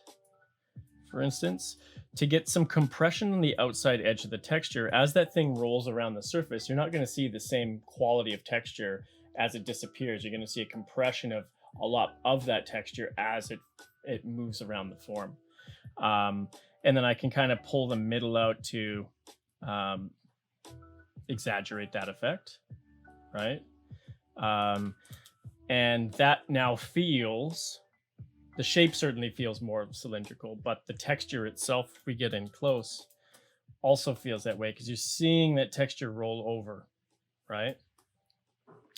for instance, to get some compression on the outside edge of the texture. As that thing rolls around the surface, you're not going to see the same quality of texture as it disappears. You're going to see a compression of a lot of that texture as it moves around the form. And then I can kind of pull the middle out to exaggerate that effect, right? And that now feels, the shape certainly feels more cylindrical, but the texture itself, if we get in close, also feels that way because you're seeing that texture roll over, right?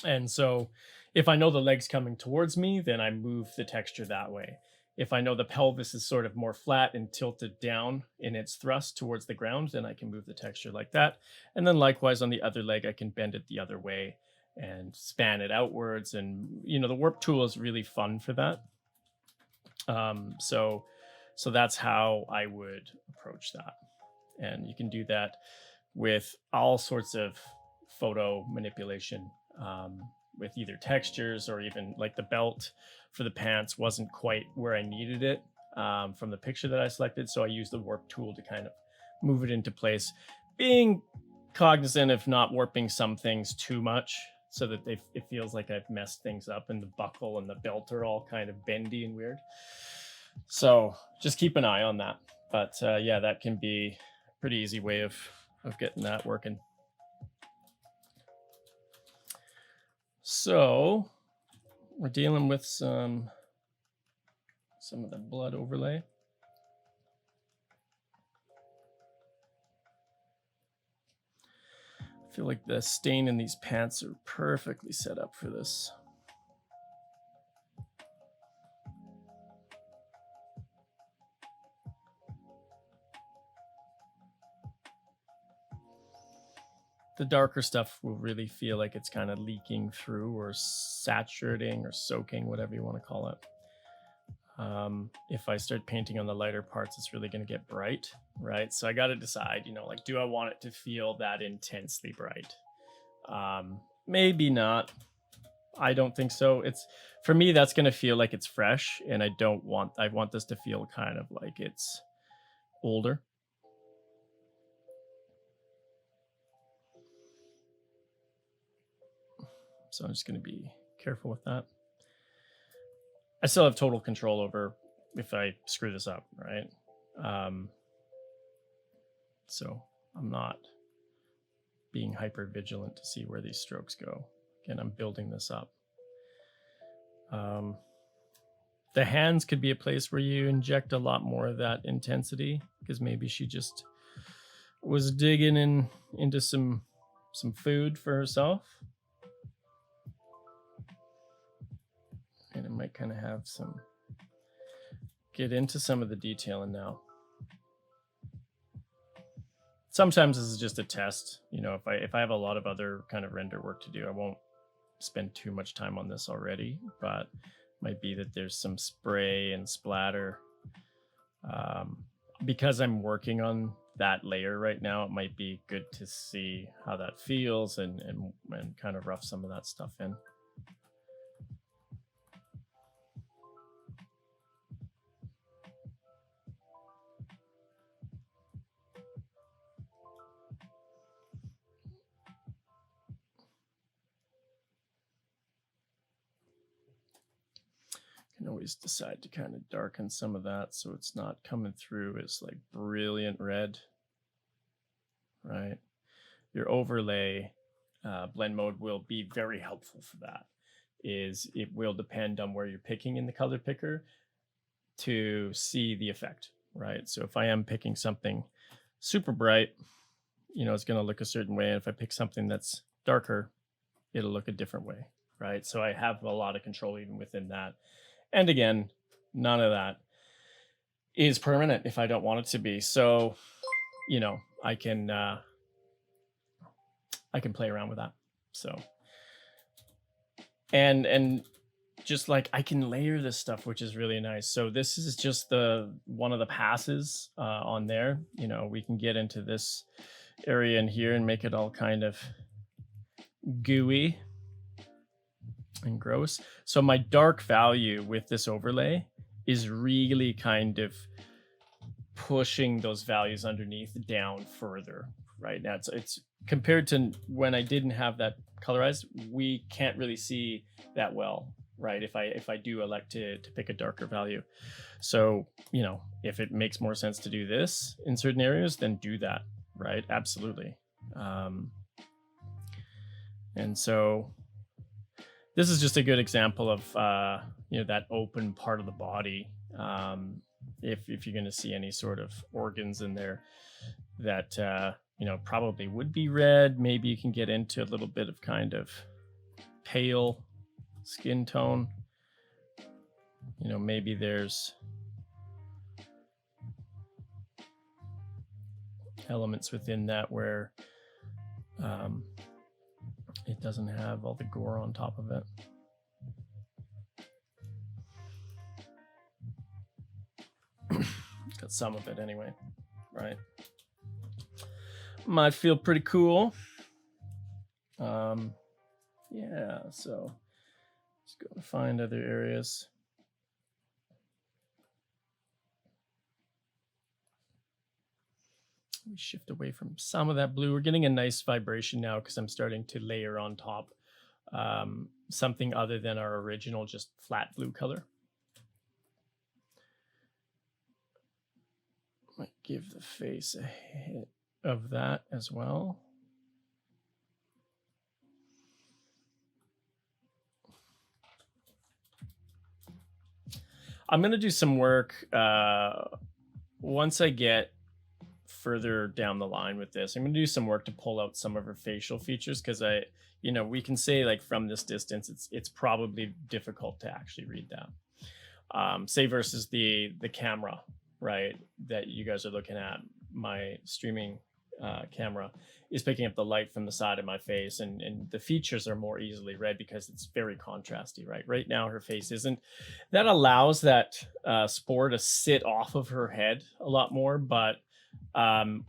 And so if I know the leg's coming towards me, then I move the texture that way. If I know the pelvis is sort of more flat and tilted down in its thrust towards the ground, then I can move the texture like that. And then likewise on the other leg, I can bend it the other way and span it outwards. And, the warp tool is really fun for that. So that's how I would approach that. And you can do that with all sorts of photo manipulation, with either textures or even like the belt for the pants wasn't quite where I needed it, from the picture that I selected. So I used the warp tool to kind of move it into place, being cognizant of not warping some things too much so that it feels like I've messed things up and the buckle and the belt are all kind of bendy and weird. So just keep an eye on that. But yeah, that can be a pretty easy way of getting that working. So we're dealing with some of the blood overlay. I feel like the stain in these pants are perfectly set up for this. The darker stuff will really feel like it's kind of leaking through or saturating or soaking, whatever you want to call it. If I start painting on the lighter parts, it's really going to get bright, right? So I got to decide, like, do I want it to feel that intensely bright? Maybe not. I don't think so. For me, that's going to feel like it's fresh, and I want this to feel kind of like it's older. So I'm just going to be careful with that. I still have total control over if I screw this up, right? So I'm not being hyper vigilant to see where these strokes go. Again, I'm building this up. The hands could be a place where you inject a lot more of that intensity, because maybe she just was digging into some food for herself. And it might kind of have get into some of the detailing now. Sometimes this is just a test. If I have a lot of other kind of render work to do, I won't spend too much time on this already, but it might be that there's some spray and splatter. Because I'm working on that layer right now, it might be good to see how that feels and kind of rough some of that stuff in. Can always decide to kind of darken some of that so it's not coming through as like brilliant red, right? Your overlay blend mode will be very helpful for that. It will depend on where you're picking in the color picker to see the effect, right? So if I am picking something super bright, it's going to look a certain way. And if I pick something that's darker, it'll look a different way, right? So I have a lot of control even within that. And again, none of that is permanent if I don't want it to be. So, I can play around with that. So, and just like I can layer this stuff, which is really nice. So this is just one of the passes on there. We can get into this area in here and make it all kind of gooey and gross. So my dark value with this overlay is really kind of pushing those values underneath down further. Right now, it's compared to when I didn't have that colorized, we can't really see that well, right? If I do elect to pick a darker value. So, if it makes more sense to do this in certain areas, then do that, right? Absolutely. And so this is just a good example of that open part of the body. If you're going to see any sort of organs in there that probably would be red, maybe you can get into a little bit of kind of pale skin tone. Maybe there's elements within that where it doesn't have all the gore on top of it. Got some of it anyway, right? Might feel pretty cool. Yeah, so let's go and find other areas. We shift away from some of that blue. We're getting a nice vibration now because I'm starting to layer on top something other than our original just flat blue color. Might give the face a hit of that as well. I'm going to do some work once I get further down the line with this. I'm going to do some work to pull out some of her facial features because we can say like from this distance, it's probably difficult to actually read that. Say versus the camera, right, that you guys are looking at. My streaming camera is picking up the light from the side of my face, and the features are more easily read because it's very contrasty, right now her face isn't. That allows that spore to sit off of her head a lot more, but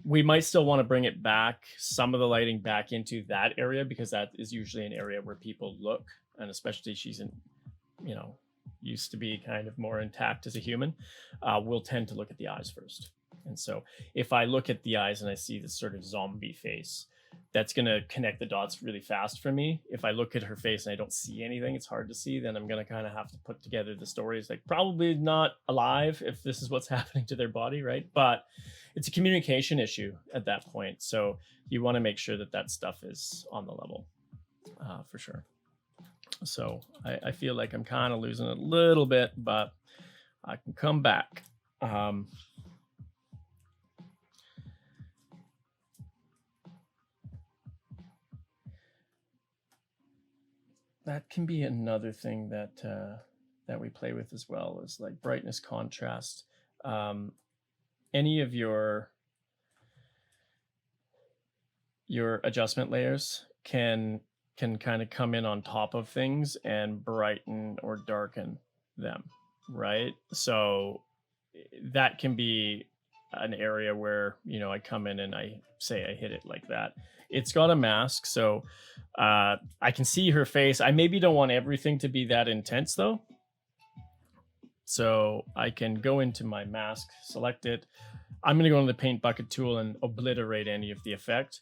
we might still want to bring it back, some of the lighting back into that area, because that is usually an area where people look, and especially she's used to be kind of more intact as a human, we'll tend to look at the eyes first. And so if I look at the eyes and I see this sort of zombie face, that's going to connect the dots really fast for me. If I look at her face and I don't see anything, it's hard to see, then I'm going to kind of have to put together the stories, like probably not alive if this is what's happening to their body, right? But it's a communication issue at that point. So you want to make sure that stuff is on the level for sure. So I feel like I'm kind of losing it a little bit, but I can come back. That can be another thing that we play with as well, is like brightness, contrast. Any of your adjustment layers can kind of come in on top of things and brighten or darken them, right? So that can be an area where I come in and I say I hit it like that. It's got a mask, so I can see her face. I maybe don't want everything to be that intense though, so I can go into my mask, select it. I'm going to go into the paint bucket tool and obliterate any of the effect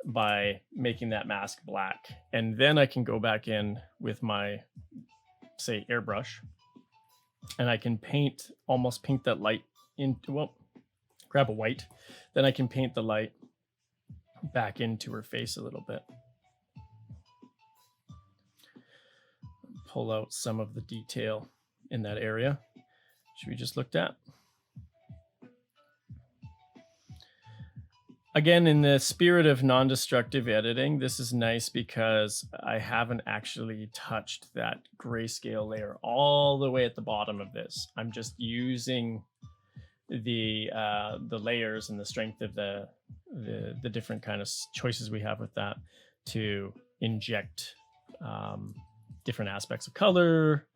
by making that mask black, and then I can go back in with my, say, airbrush, and I can almost paint that light into, grab a white, then I can paint the light back into her face a little bit. Pull out some of the detail in that area which we just looked at. Again, in the spirit of non-destructive editing, this is nice because I haven't actually touched that grayscale layer all the way at the bottom of this. I'm just using the layers and the strength of the different kind of choices we have with that to inject different aspects of color,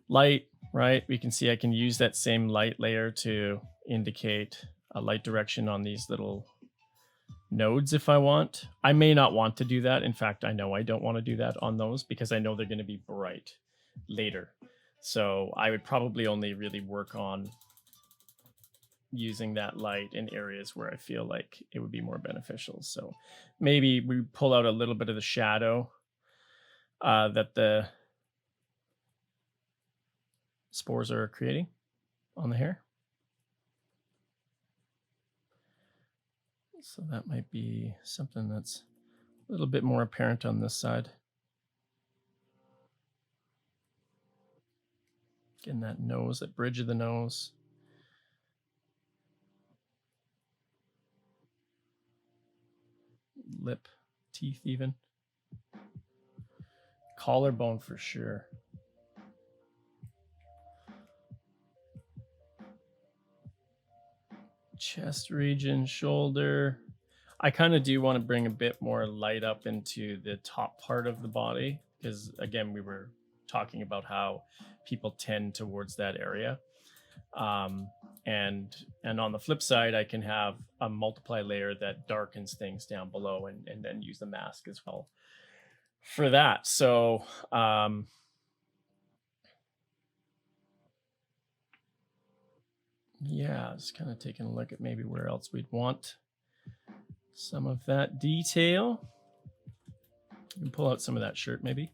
light, right? We can see I can use that same light layer to indicate a light direction on these little nodes if I want. I may not want to do that. In fact, I know I don't want to do that on those because I know they're going to be bright later. So I would probably only really work on using that light in areas where I feel like it would be more beneficial. So maybe we pull out a little bit of the shadow that the spores are creating on the hair. So that might be something that's A little bit more apparent on this side. Getting that nose, that bridge of the nose. Lip, teeth even. Collarbone for sure. Chest region, shoulder. I kind of do want to bring a bit more light up into the top part of the body because, again, we were talking about how people tend towards that area. And on the flip side, I can have a multiply layer that darkens things down below and then use the mask as well for that. So yeah, just kind of taking a look at maybe where else we'd want some of that detail. You can pull out some of that shirt maybe.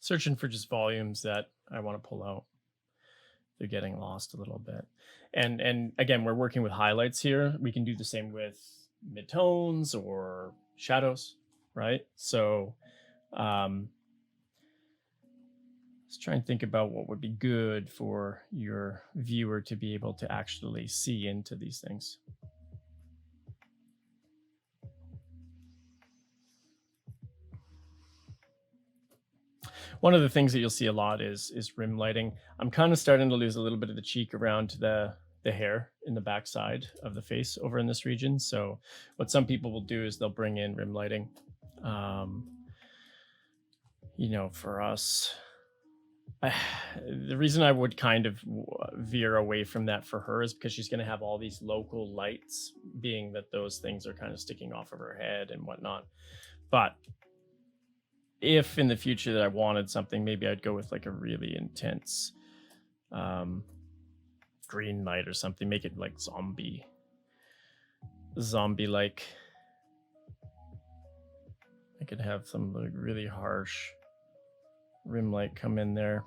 Searching for just volumes that I want to pull out. They're getting lost a little bit. And again, we're working with highlights here. We can do the same with midtones or shadows, right? So let's try and think about what would be good for your viewer to be able to actually see into these things. One of the things that you'll see a lot is rim lighting. I'm kind of starting to lose a little bit of the cheek around the hair in the backside of the face over in this region. So what some people will do is they'll bring in rim lighting. You know, for us, the reason I would kind of veer away from that for her is because she's going to have all these local lights, being that those things are kind of sticking off of her head and whatnot. But if in the future that I wanted something, maybe I'd go with like a really intense green light or something, make it like zombie like. I could have some like really harsh rim light come in there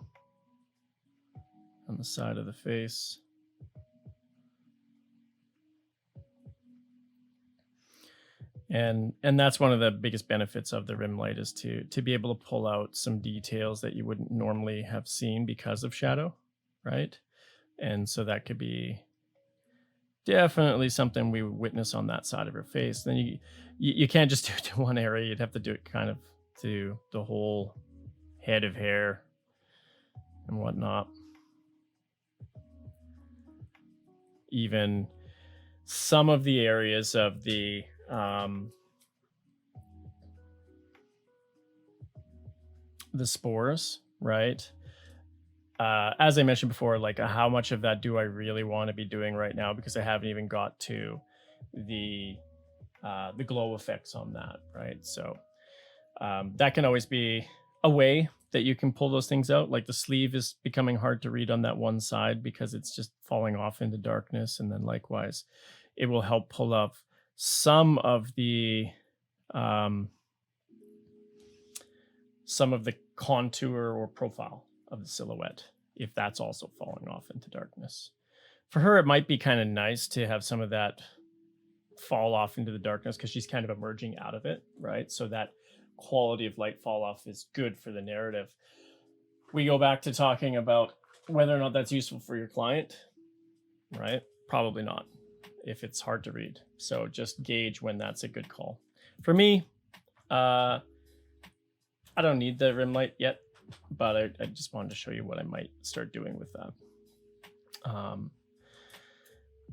on the side of the face. And that's one of the biggest benefits of the rim light is to be able to pull out some details that you wouldn't normally have seen because of shadow, right? And so that could be definitely something we would witness on that side of her face. Then you can't just do it to one area. You'd have to do it kind of to the whole head of hair and whatnot. Even some of the areas of the spores, right? As I mentioned before, like how much of that do I really want to be doing right now, because I haven't even got to the glow effects on that, right? So that can always be a way that you can pull those things out. Like the sleeve is becoming hard to read on that one side because it's just falling off into darkness, and then likewise it will help pull up some of the contour or profile of the silhouette if that's also falling off into darkness. For her, it might be kind of nice to have some of that fall off into the darkness because she's kind of emerging out of it, right? So that quality of light fall off is good for the narrative. We go back to talking about whether or not that's useful for your client, right? Probably not if it's hard to read. So just gauge when that's a good call. For me, I don't need the rim light yet, but I just wanted to show you what I might start doing with that.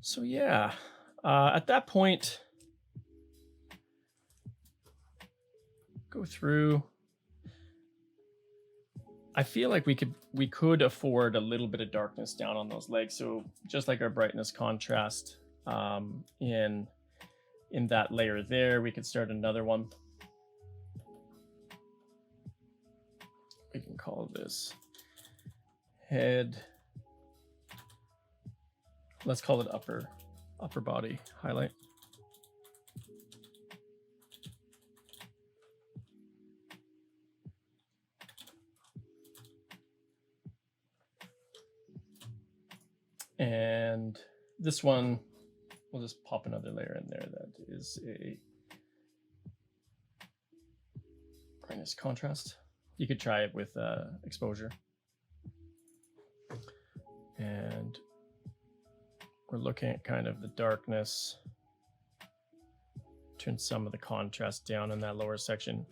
So yeah, at that point, go through I feel like we could afford a little bit of darkness down on those legs. So just like our brightness contrast in that layer there, we could start another one. We can call this head. Let's call it upper body highlight. And this one, we'll just pop another layer in there that is a brightness contrast. You could try it with exposure. And we're looking at kind of the darkness. Turn some of the contrast down in that lower section.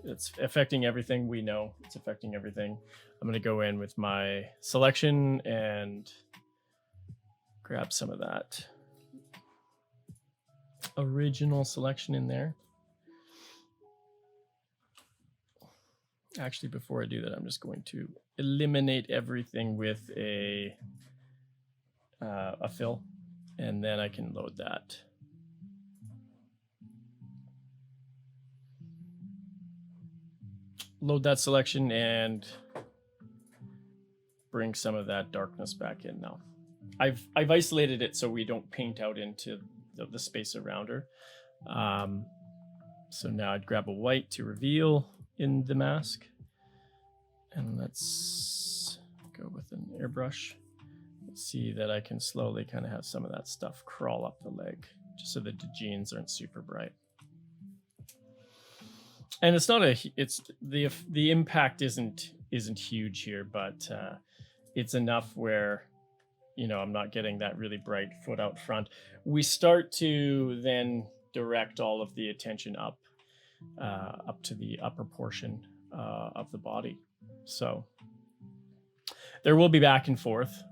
It's affecting everything. We know it's affecting everything. I'm going to go in with my selection and grab some of that original selection in there. Actually, before I do that, I'm just going to eliminate everything with a fill, and then I can load that. Load that selection and bring some of that darkness back in now. I've isolated it so we don't paint out into the space around her. So now I'd grab a white to reveal in the mask, and let's go with an airbrush. See that I can slowly kind of have some of that stuff crawl up the leg, just so that the jeans aren't super bright. And it's not it's the impact isn't huge here, but it's enough where, you know, I'm not getting that really bright foot out front. We start to then direct all of the attention up to the upper portion of the body. So there will be back and forth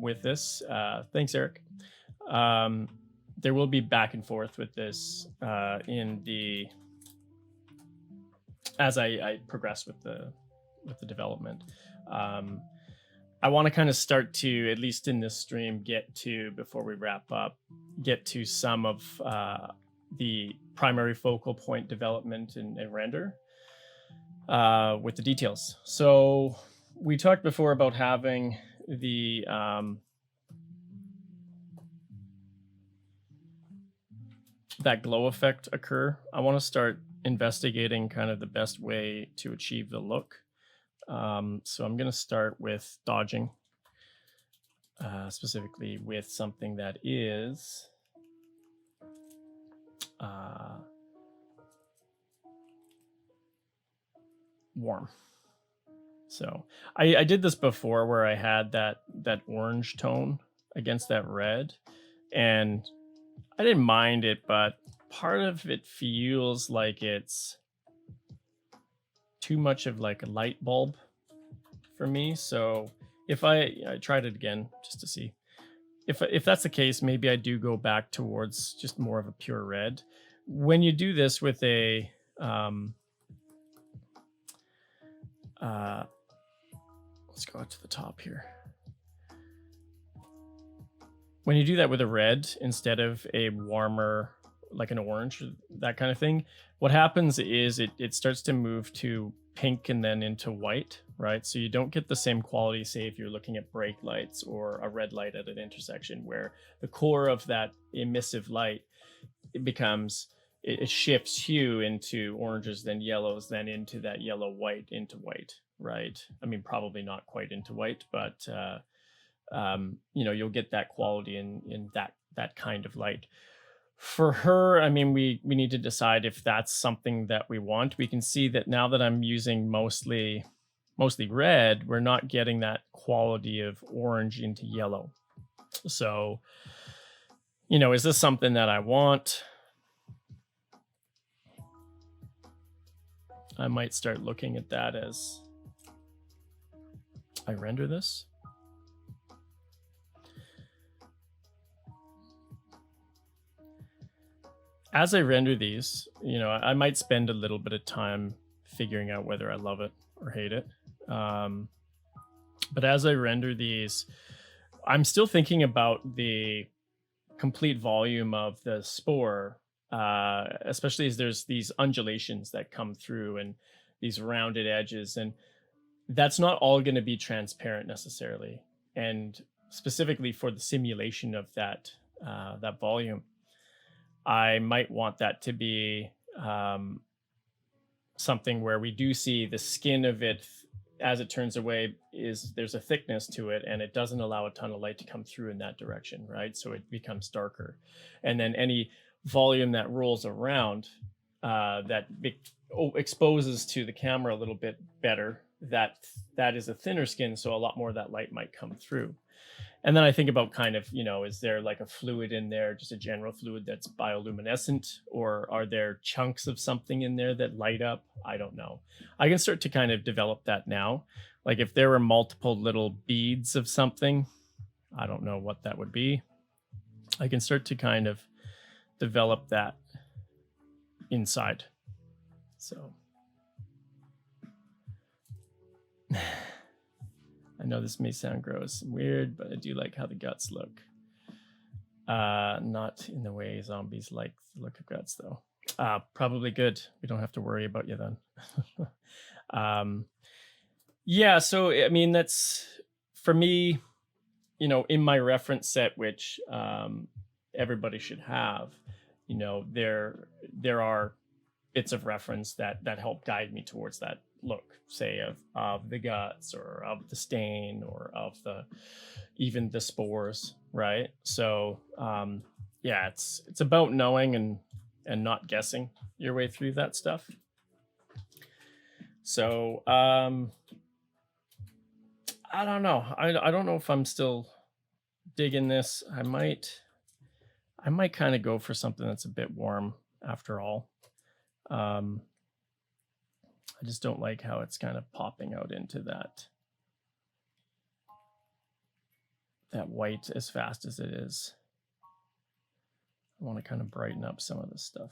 with this. Thanks, Eric. There will be back and forth with this as I progress with the development. I want to kind of start to, at least in this stream, before we wrap up, get to some of the primary focal point development and render with the details. So we talked before about having the that glow effect occur. I want to start investigating kind of the best way to achieve the look. So I'm going to start with dodging, specifically with something that is warm. So I did this before where I had that orange tone against that red, and I didn't mind it, but part of it feels like it's too much of like a light bulb for me. So if I tried it again just to see if that's the case, maybe I do go back towards just more of a pure red. When you do this with a let's go out to the top here. When you do that with a red instead of a warmer, like an orange, that kind of thing, what happens is it starts to move to pink and then into white, right? So you don't get the same quality, say, if you're looking at brake lights or a red light at an intersection, where the core of that emissive light, it shifts hue into oranges, then yellows, then into that yellow white, into white, right? I mean, probably not quite into white, but you'll get that quality in that kind of light. For her, I mean, we need to decide if that's something that we want. We can see that now that I'm using mostly red, we're not getting that quality of orange into yellow. So, is this something that I want? I might start looking at that as I render this. As I render these, I might spend a little bit of time figuring out whether I love it or hate it. But as I render these, I'm still thinking about the complete volume of the spore, especially as there's these undulations that come through and these rounded edges. And that's not all going to be transparent necessarily. And specifically for the simulation of that volume, I might want that to be something where we do see the skin of it as it turns away, is there's a thickness to it and it doesn't allow a ton of light to come through in that direction, right? So it becomes darker. And then any volume that rolls around exposes to the camera a little bit better, that is a thinner skin, so a lot more of that light might come through. And then I think about kind of, is there like a fluid in there, just a general fluid that's bioluminescent, or are there chunks of something in there that light up? I don't know. I can start to kind of develop that now. Like if there were multiple little beads of something, I don't know what that would be. I can start to kind of develop that inside. So I know this may sound gross and weird, but I do like how the guts look. Not in the way zombies like the look of guts, though. Probably good. We don't have to worry about you then. Yeah, so I mean, that's for me, in my reference set, which everybody should have. There are bits of reference that help guide me towards that look, say of the guts or of the stain or of even the spores, right? So yeah, it's about knowing and not guessing your way through that stuff. So I don't know. I don't know if I'm still digging this. I might kind of go for something that's a bit warm after all. I just don't like how it's kind of popping out into that white as fast as it is. I want to kind of brighten up some of this stuff.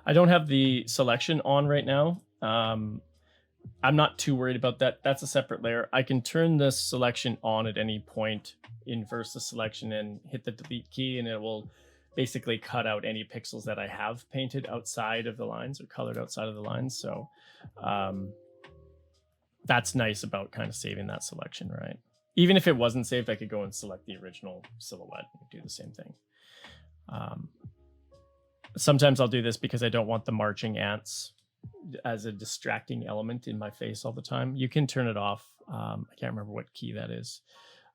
I don't have the selection on right now. I'm not too worried about that. That's a separate layer. I can turn this selection on at any point, inverse the selection and hit the delete key, and it will basically cut out any pixels that I have painted outside of the lines or colored outside of the lines. So that's nice about kind of saving that selection, right? Even if it wasn't saved, I could go and select the original silhouette and do the same thing. Sometimes I'll do this because I don't want the marching ants as a distracting element in my face all the time. You can turn it off. I can't remember what key that is.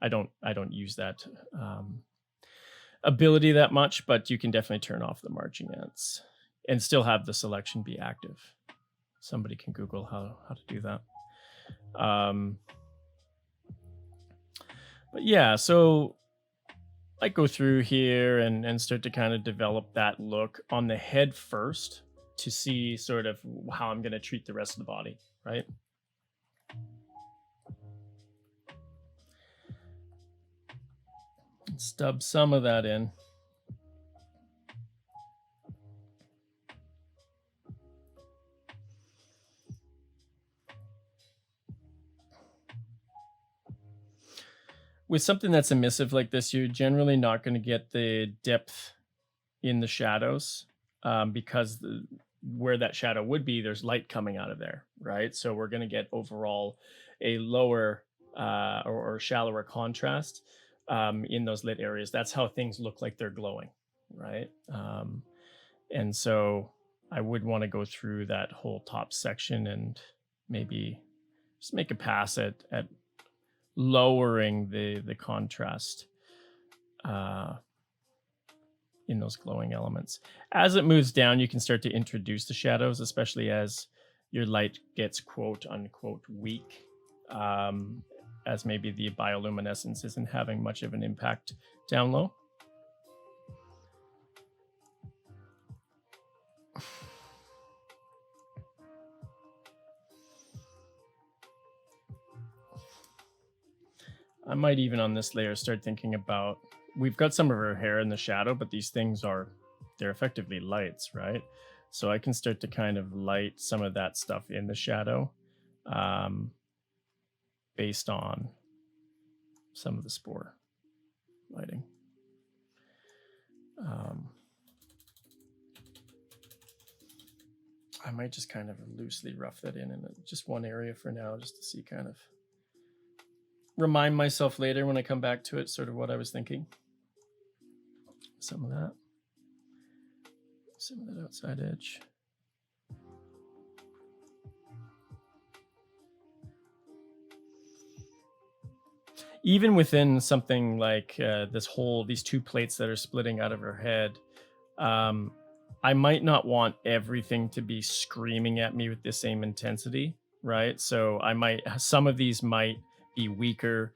I don't use that ability that much, but you can definitely turn off the marching ants and still have the selection be active. Somebody can Google how to do that. But yeah, so I go through here and start to kind of develop that look on the head first to see sort of how I'm going to treat the rest of the body, right? Stub some of that in. With something that's emissive like this, you're generally not going to get the depth in the shadows because where that shadow would be, there's light coming out of there, right? So we're going to get overall a lower or shallower contrast in those lit areas. That's how things look like they're glowing, right? And so I would want to go through that whole top section and maybe just make a pass at lowering the contrast in those glowing elements. As it moves down, you can start to introduce the shadows, especially as your light gets quote unquote weak, as maybe the bioluminescence isn't having much of an impact down low. I might even on this layer start thinking about, we've got some of her hair in the shadow, but these things are they're effectively lights, right? So I can start to kind of light some of that stuff in the shadow based on some of the spore lighting. I might just kind of loosely rough that in just one area for now, just to see, kind of remind myself later when I come back to it, sort of what I was thinking. Some of that outside edge. Even within something like these two plates that are splitting out of her head, I might not want everything to be screaming at me with the same intensity, right? So some of these might be weaker,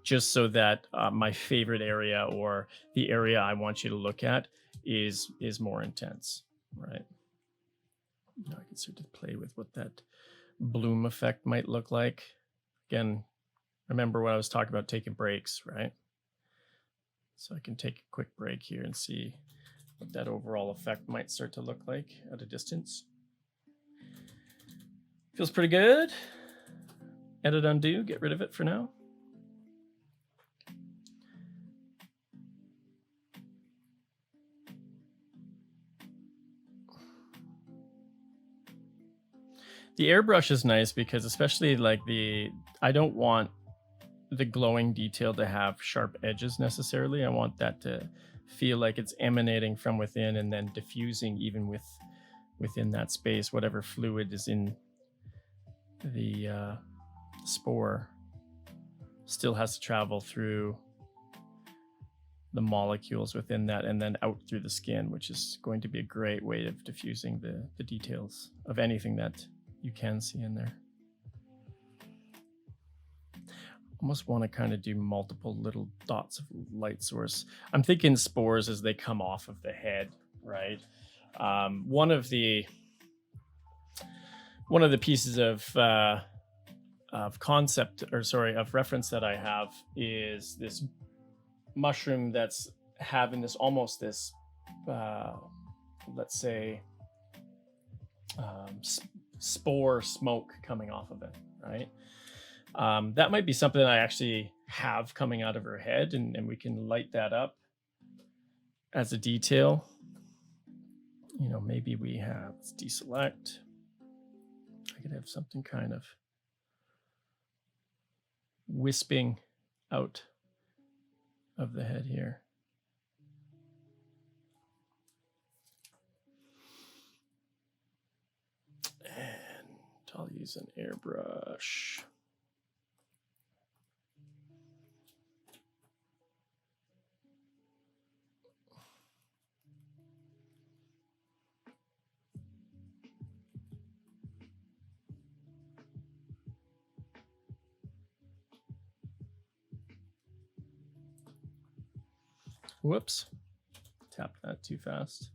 just so that my favorite area, or the area I want you to look at, is more intense, right? Now I can start to play with what that bloom effect might look like. Again, remember when I was talking about taking breaks, right? So I can take a quick break here and see what that overall effect might start to look like at a distance. Feels pretty good. Edit, undo, get rid of it for now. The airbrush is nice because, especially like I don't want the glowing detail to have sharp edges necessarily. I want that to feel like it's emanating from within and then diffusing even within that space. Whatever fluid is in the spore still has to travel through the molecules within that and then out through the skin, which is going to be a great way of diffusing the details of anything that you can see in there. Almost want to kind of do multiple little dots of light source. I'm thinking spores as they come off of the head, right? One of the pieces of reference that I have is this mushroom that's having this almost this let's say spore smoke coming off of it, right? That might be something I actually have coming out of her head, and we can light that up as a detail. You know, maybe we have, let's deselect. I could have something kind of wisping out of the head here. And I'll use an airbrush. Whoops, tapped that too fast.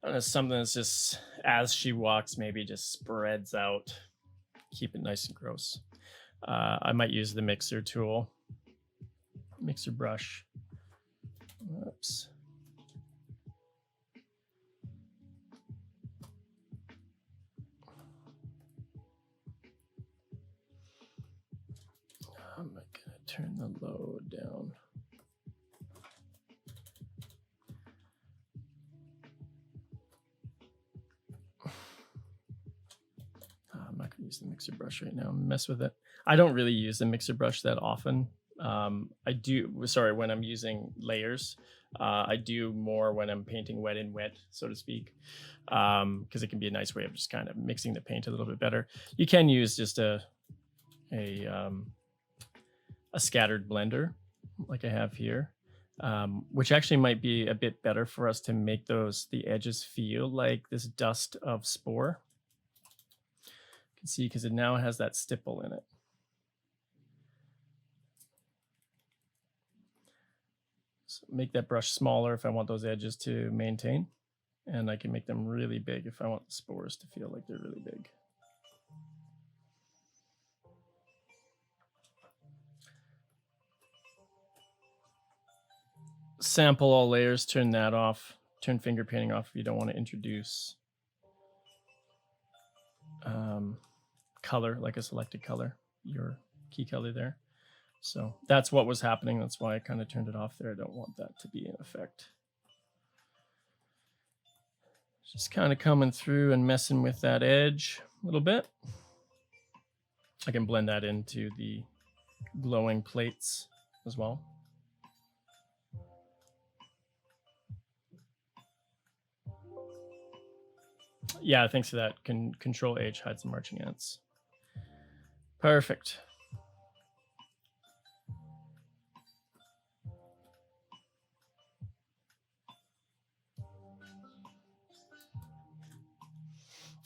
And it's something that's just, as she walks, maybe just spreads out. Keep it nice and gross. I might use the mixer tool, mixer brush. Whoops. I'm gonna turn the load down. I'm not gonna use the mixer brush right now. Mess with it. I don't really use the mixer brush that often. I do, when I'm using layers. I do more when I'm painting wet in wet, so to speak, because it can be a nice way of just kind of mixing the paint a little bit better. You can use just a scattered blender like I have here, which actually might be a bit better for us to make the edges feel like this dust of spore. You can see, because it now has that stipple in it. So So make that brush smaller if I want those edges to maintain. And I can make them really big if I want the spores to feel like they're really big. Sample all layers, turn that off. Turn finger painting off if you don't want to introduce color, like a selected color, your key color there. So that's what was happening. That's why I kind of turned it off there. I don't want that to be in effect. Just kind of coming through and messing with that edge a little bit. I can blend that into the glowing plates as well. Yeah, thanks for that. Control H hides the marching ants. Perfect.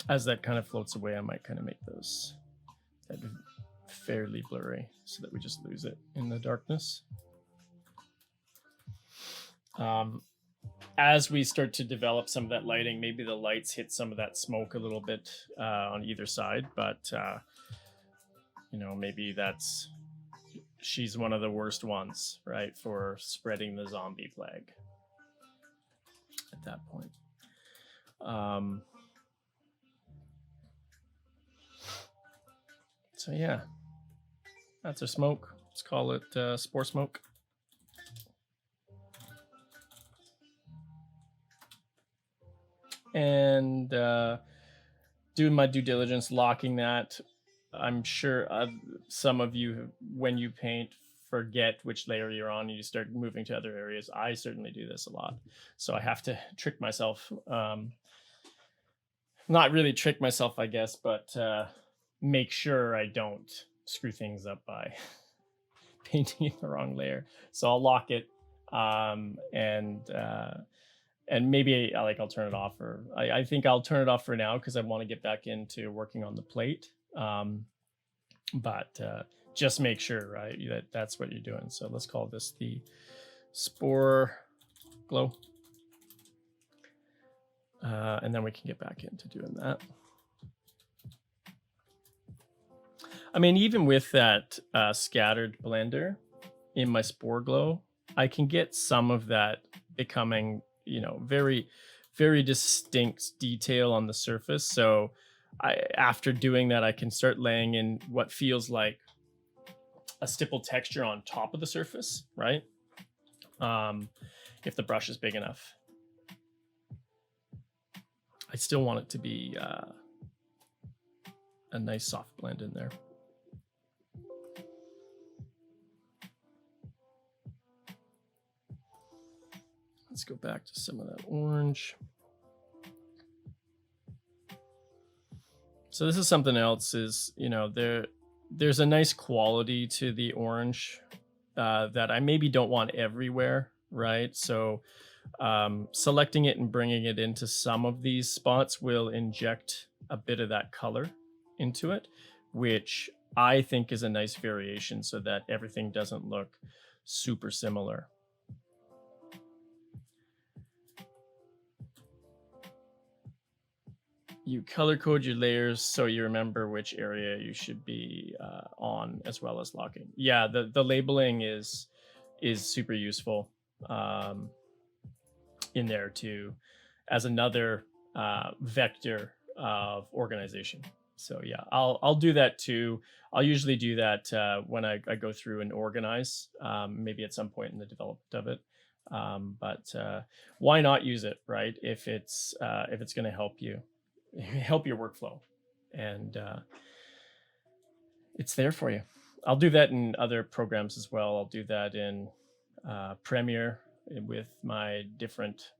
As that kind of floats away, I might kind of make those fairly blurry so that we just lose it in the darkness. As we start to develop some of that lighting, maybe the lights hit some of that smoke a little bit on either side, but you know, maybe she's one of the worst ones, right, for spreading the zombie plague at that point. So yeah, that's our smoke. Let's call it spore smoke. And doing my due diligence, locking that. I'm sure some of you, when you paint, forget which layer you're on and you start moving to other areas. I certainly do this a lot. So I have to trick myself. Not really trick myself, I guess, but make sure I don't screw things up by painting the wrong layer. So I'll lock it and maybe I'll turn it off, or I think I'll turn it off for now because I want to get back into working on the plate. But just make sure, right, that's what you're doing. So let's call this the spore glow. And then we can get back into doing that. I mean, even with that scattered blender in my spore glow, I can get some of that becoming, you know, very, very distinct detail on the surface. So after doing that, I can start laying in what feels like a stippled texture on top of the surface, right? If the brush is big enough. I still want it to be a nice soft blend in there. Let's go back to some of that orange. So this is something else, is, you know, there's a nice quality to the orange that I maybe don't want everywhere, right? So selecting it and bringing it into some of these spots will inject a bit of that color into it, which I think is a nice variation so that everything doesn't look super similar. You color code your layers so you remember which area you should be on, as well as locking. Yeah, the labeling is super useful in there too, as another vector of organization. So yeah, I'll do that too. I'll usually do that when I go through and organize, maybe at some point in the development of it. But why not use it, right? If it's going to help your workflow, and it's there for you. I'll do that in other programs as well. I'll do that in Premiere with my different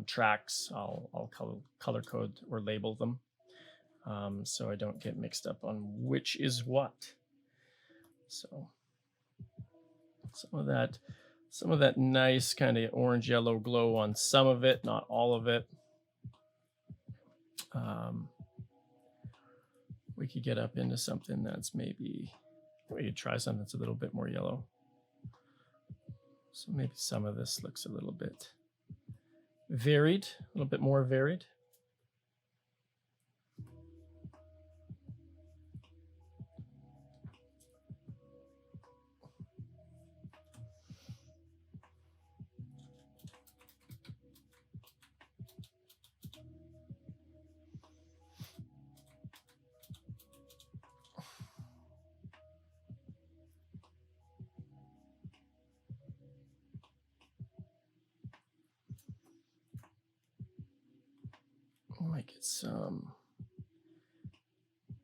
tracks. I'll color code or label them so I don't get mixed up on which is what. So some of that nice kind of orange yellow glow on some of it, not all of it. We could get up into something that's maybe, we could try something that's a little bit more yellow. So maybe some of this looks a little bit varied, a little bit more varied. Might get some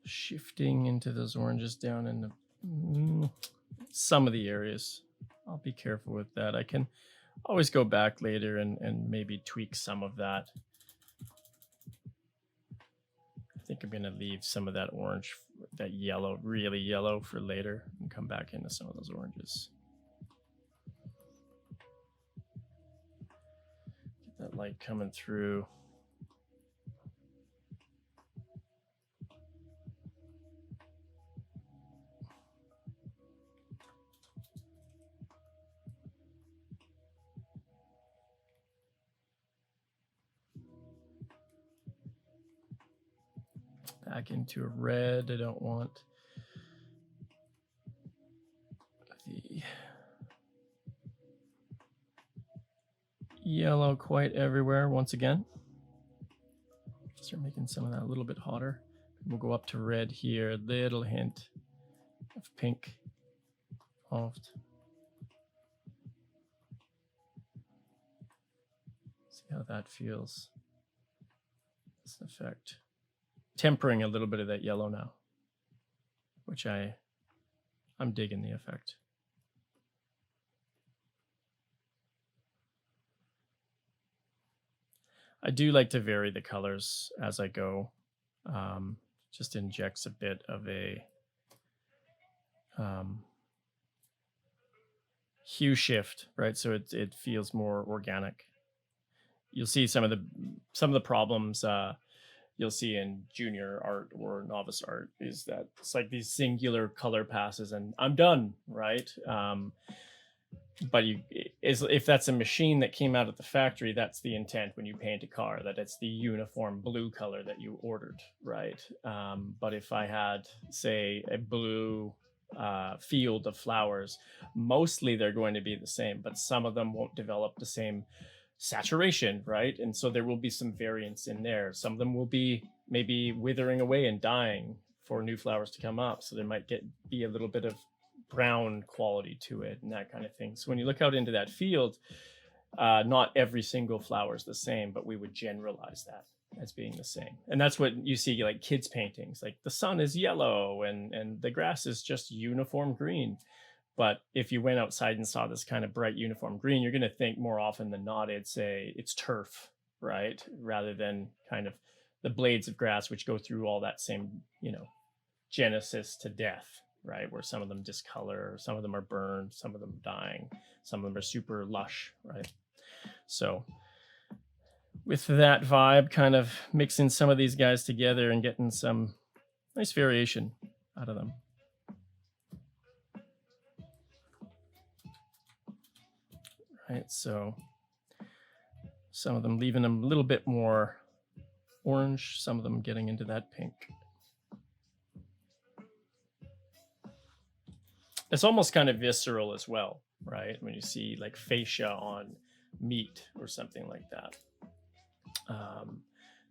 shifting into those oranges down in some of the areas. I'll be careful with that. I can always go back later and maybe tweak some of that. I think I'm going to leave some of that orange, that yellow, really yellow, for later and come back into some of those oranges. Get that light coming through. Back into a red. I don't want the yellow quite everywhere once again. Start making some of that a little bit hotter. We'll go up to red here, a little hint of pink involved. See how that feels. This effect. Tempering a little bit of that yellow now, which I'm digging the effect. I do like to vary the colors as I go. Just injects a bit of a hue shift, right? So it feels more organic. You'll see some of the problems you'll see in junior art or novice art is that it's like these singular color passes and I'm done, right? But if that's a machine that came out of the factory, that's the intent when you paint a car, that it's the uniform blue color that you ordered, right? But if I had, say, a blue field of flowers, mostly they're going to be the same, but some of them won't develop the same saturation, right? And so there will be some variance in there. Some of them will be maybe withering away and dying for new flowers to come up, so there might be a little bit of brown quality to it and that kind of thing. So when you look out into that field, not every single flower is the same, but we would generalize that as being the same. And that's what you see like kids paintings, like the sun is yellow and the grass is just uniform green. But if you went outside and saw this kind of bright uniform green, you're going to think more often than not it's turf, right? Rather than kind of the blades of grass, which go through all that same, genesis to death, right? Where some of them discolor, some of them are burned, some of them dying, some of them are super lush, right? So with that vibe, kind of mixing some of these guys together and getting some nice variation out of them. Right, so some of them leaving them a little bit more orange, some of them getting into that pink. It's almost kind of visceral as well, right? When you see like fascia on meat or something like that.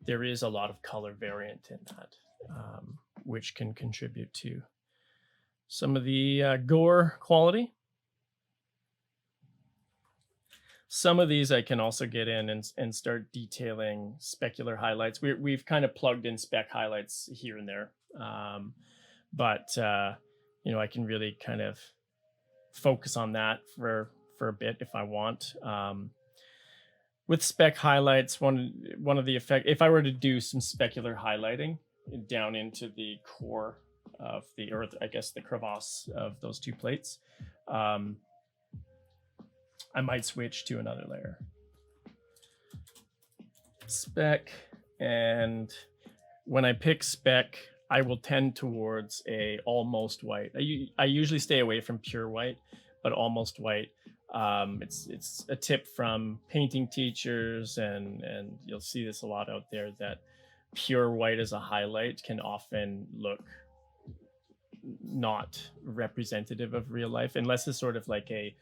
There is a lot of color variant in that, which can contribute to some of the gore quality. Some of these I can also get in and start detailing specular highlights. We've kind of plugged in spec highlights here and there, but I can really kind of focus on that for a bit if I want. With spec highlights, one of the effect, if I were to do some specular highlighting down into the core of the earth, I guess the crevasse of those two plates, I might switch to another layer. Spec, and when I pick spec, I will tend towards a almost white. I usually stay away from pure white, but almost white It's a tip from painting teachers, and you'll see this a lot out there, that pure white as a highlight can often look not representative of real life, unless it's sort of like a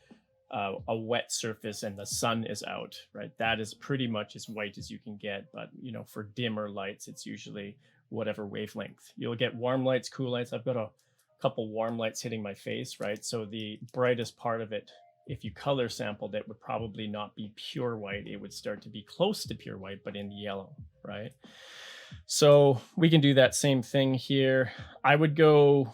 wet surface and the sun is out, right? That is pretty much as white as you can get. But for dimmer lights, it's usually whatever wavelength. You'll get warm lights, cool lights. I've got a couple warm lights hitting my face, right? So the brightest part of it, if you color sampled it, would probably not be pure white. It would start to be close to pure white, but in yellow, right? So we can do that same thing here. I would go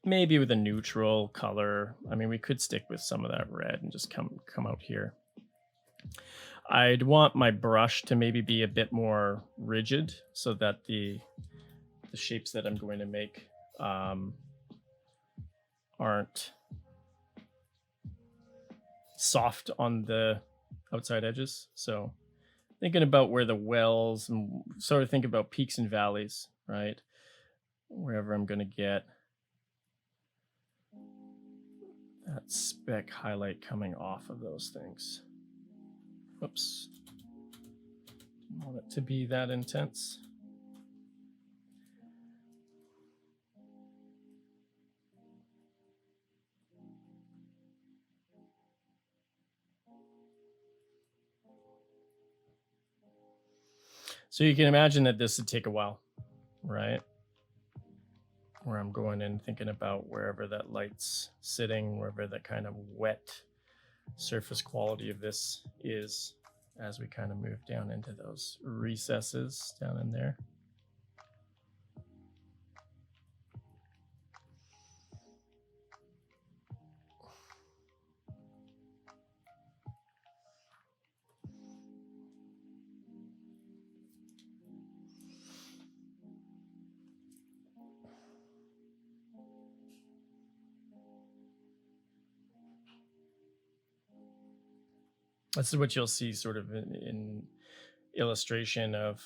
maybe with a neutral color. I mean, we could stick with some of that red and just come out here. I'd want my brush to maybe be a bit more rigid, so that the shapes that I'm going to make aren't soft on the outside edges. So thinking about where the wells, and sort of think about peaks and valleys, right? Wherever I'm going to get that speck highlight coming off of those things. Oops. Don't want it to be that intense. So you can imagine that this would take a while, right? Where I'm going in thinking about wherever that light's sitting, wherever that kind of wet surface quality of this is, as we kind of move down into those recesses down in there. This is what you'll see sort of in illustration of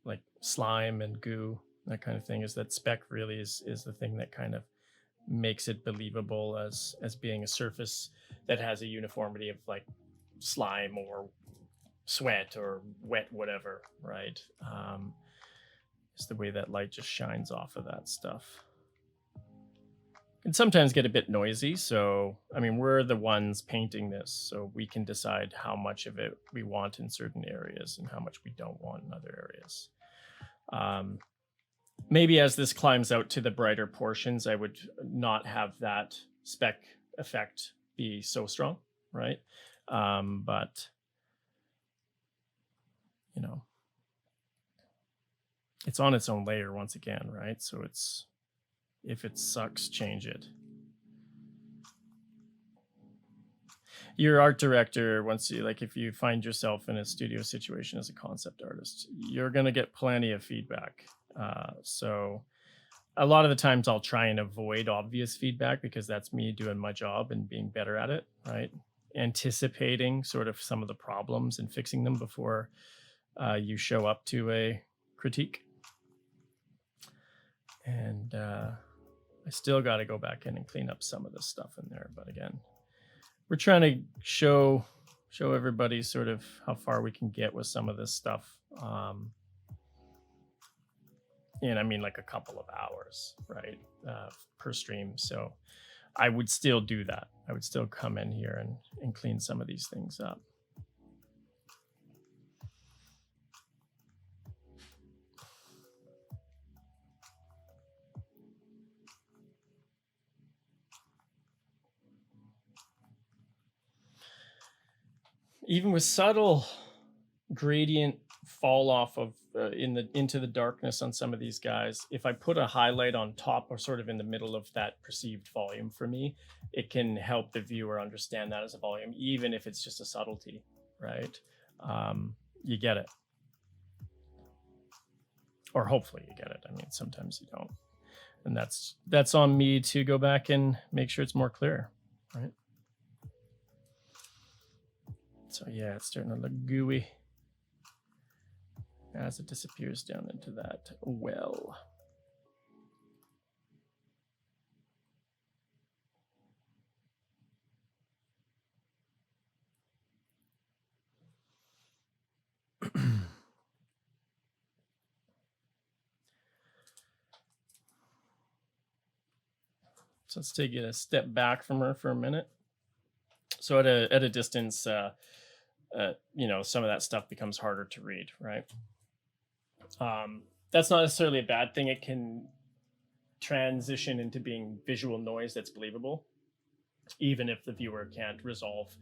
like slime and goo, that kind of thing, is that speck really is the thing that kind of makes it believable as being a surface that has a uniformity of like slime or sweat or wet whatever, right? It's the way that light just shines off of that stuff. Can sometimes get a bit noisy, so I mean, we're the ones painting this, so we can decide how much of it we want in certain areas and how much we don't want in other areas. Maybe as this climbs out to the brighter portions, I would not have that speck effect be so strong, right? But it's on its own layer once again, right? So it's, if it sucks, change it. Your art director, once you, like, if you find yourself in a studio situation as a concept artist, you're going to get plenty of feedback. So a lot of the times I'll try and avoid obvious feedback, because that's me doing my job and being better at it, right? Anticipating sort of some of the problems and fixing them before you show up to a critique. And I still got to go back in and clean up some of this stuff in there. But again, we're trying to show everybody sort of how far we can get with some of this stuff. And I mean, like a couple of hours, right, per stream. So I would still do that. I would still come in here and clean some of these things up. Even with subtle gradient fall off of into the darkness on some of these guys, if I put a highlight on top or sort of in the middle of that perceived volume for me, it can help the viewer understand that as a volume, even if it's just a subtlety, right? You get it. Or hopefully you get it. I mean, sometimes you don't. And that's on me to go back and make sure it's more clear, right? So yeah, it's starting to look gooey as it disappears down into that well. So let's take it a step back from her for a minute. So at a distance, you know, some of that stuff becomes harder to read, right? That's not necessarily a bad thing. It can transition into being visual noise that's believable, even if the viewer can't resolve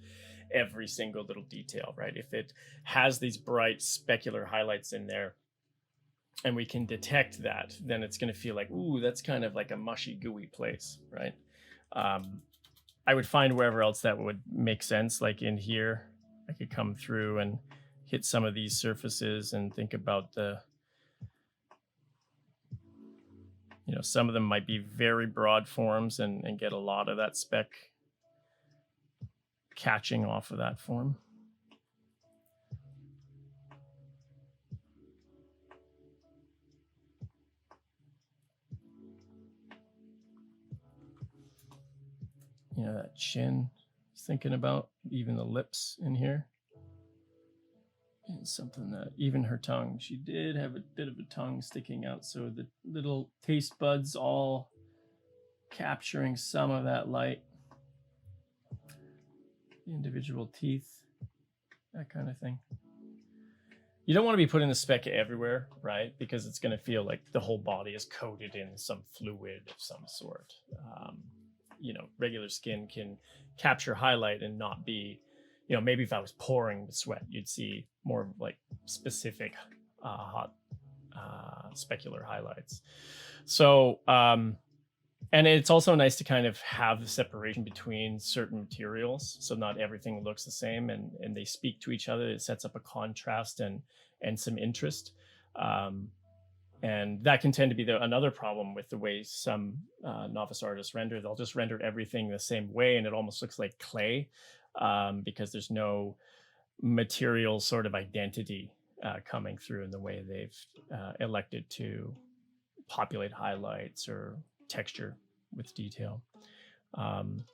every single little detail, right? If it has these bright specular highlights in there and we can detect that, then it's going to feel like, ooh, that's kind of like a mushy, gooey place, right? I would find wherever else that would make sense, like in here, I could come through and hit some of these surfaces and think about the, you know, some of them might be very broad forms and get a lot of that spec catching off of that form. You know, that chin, thinking about even the lips in here. And something that, even her tongue, she did have a bit of a tongue sticking out. So the little taste buds all capturing some of that light. The individual teeth, that kind of thing. You don't want to be putting the spec everywhere, right? Because it's going to feel like the whole body is coated in some fluid of some sort. You know, regular skin can capture highlight and not be, you know, maybe if I was pouring the sweat, you'd see more like specific hot specular highlights. So, and it's also nice to kind of have the separation between certain materials. So not everything looks the same and they speak to each other. It sets up a contrast and some interest. And that can tend to be another problem with the way some novice artists render. They'll just render everything the same way and it almost looks like clay because there's no material sort of identity coming through in the way they've elected to populate highlights or texture with detail.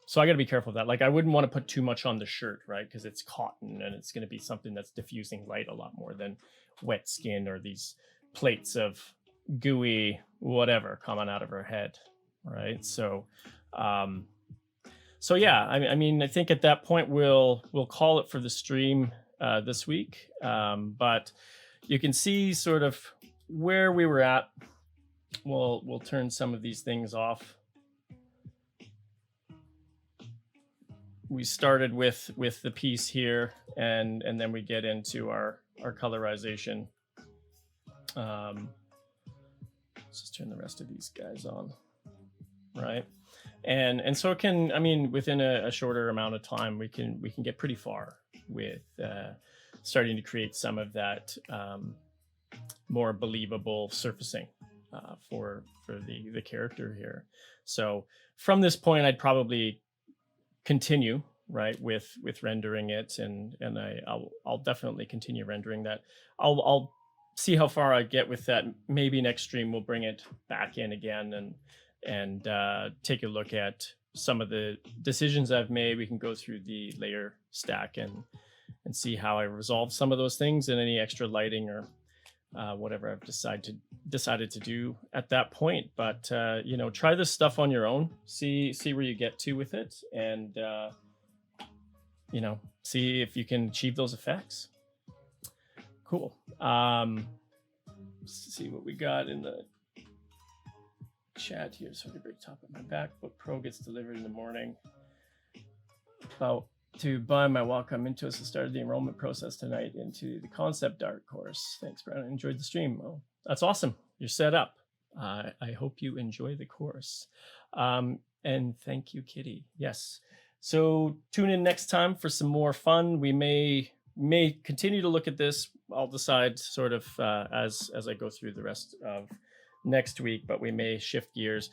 So I got to be careful of that. Like I wouldn't want to put too much on the shirt, right? Because it's cotton and it's going to be something that's diffusing light a lot more than wet skin or these plates of gooey whatever coming out of her head, right? So so yeah, I mean I think at that point we'll call it for the stream this week, but you can see sort of where we were at. We'll turn some of these things off. We started with the piece here and then we get into our colorization. Let's just turn the rest of these guys on, right? And so it can, I mean, within a shorter amount of time, we can get pretty far with starting to create some of that more believable surfacing for the character here. So from this point, I'd probably continue right with rendering it, and I'll definitely continue rendering that. I'll see how far I get with that. Maybe next stream we'll bring it back in again and take a look at some of the decisions I've made. We can go through the layer stack and see how I resolve some of those things and any extra lighting or whatever I've decided to do at that point. But you know, try this stuff on your own. See where you get to with it, and you know, see if you can achieve those effects. Cool. Let's see what we got in the chat here. Sorry to break top of my back, but Pro gets delivered in the morning. About to buy my Wacom Mintos and started the enrollment process tonight into the concept art course. Thanks, Brandon. Enjoyed the stream. Well, that's awesome. You're set up. I hope you enjoy the course. And thank you, Kitty. Yes. So tune in next time for some more fun. We may continue to look at this. I'll decide sort of as I go through the rest of next week, but we may shift gears.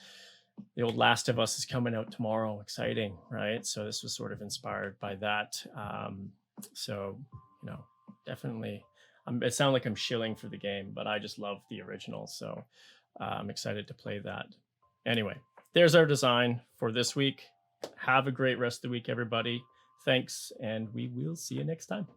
The old Last of Us is coming out tomorrow. Exciting, right? So this was sort of inspired by that. So, you know, definitely, it sounds like I'm shilling for the game, but I just love the original. So I'm excited to play that. Anyway, there's our design for this week. Have a great rest of the week, everybody. Thanks, and we will see you next time.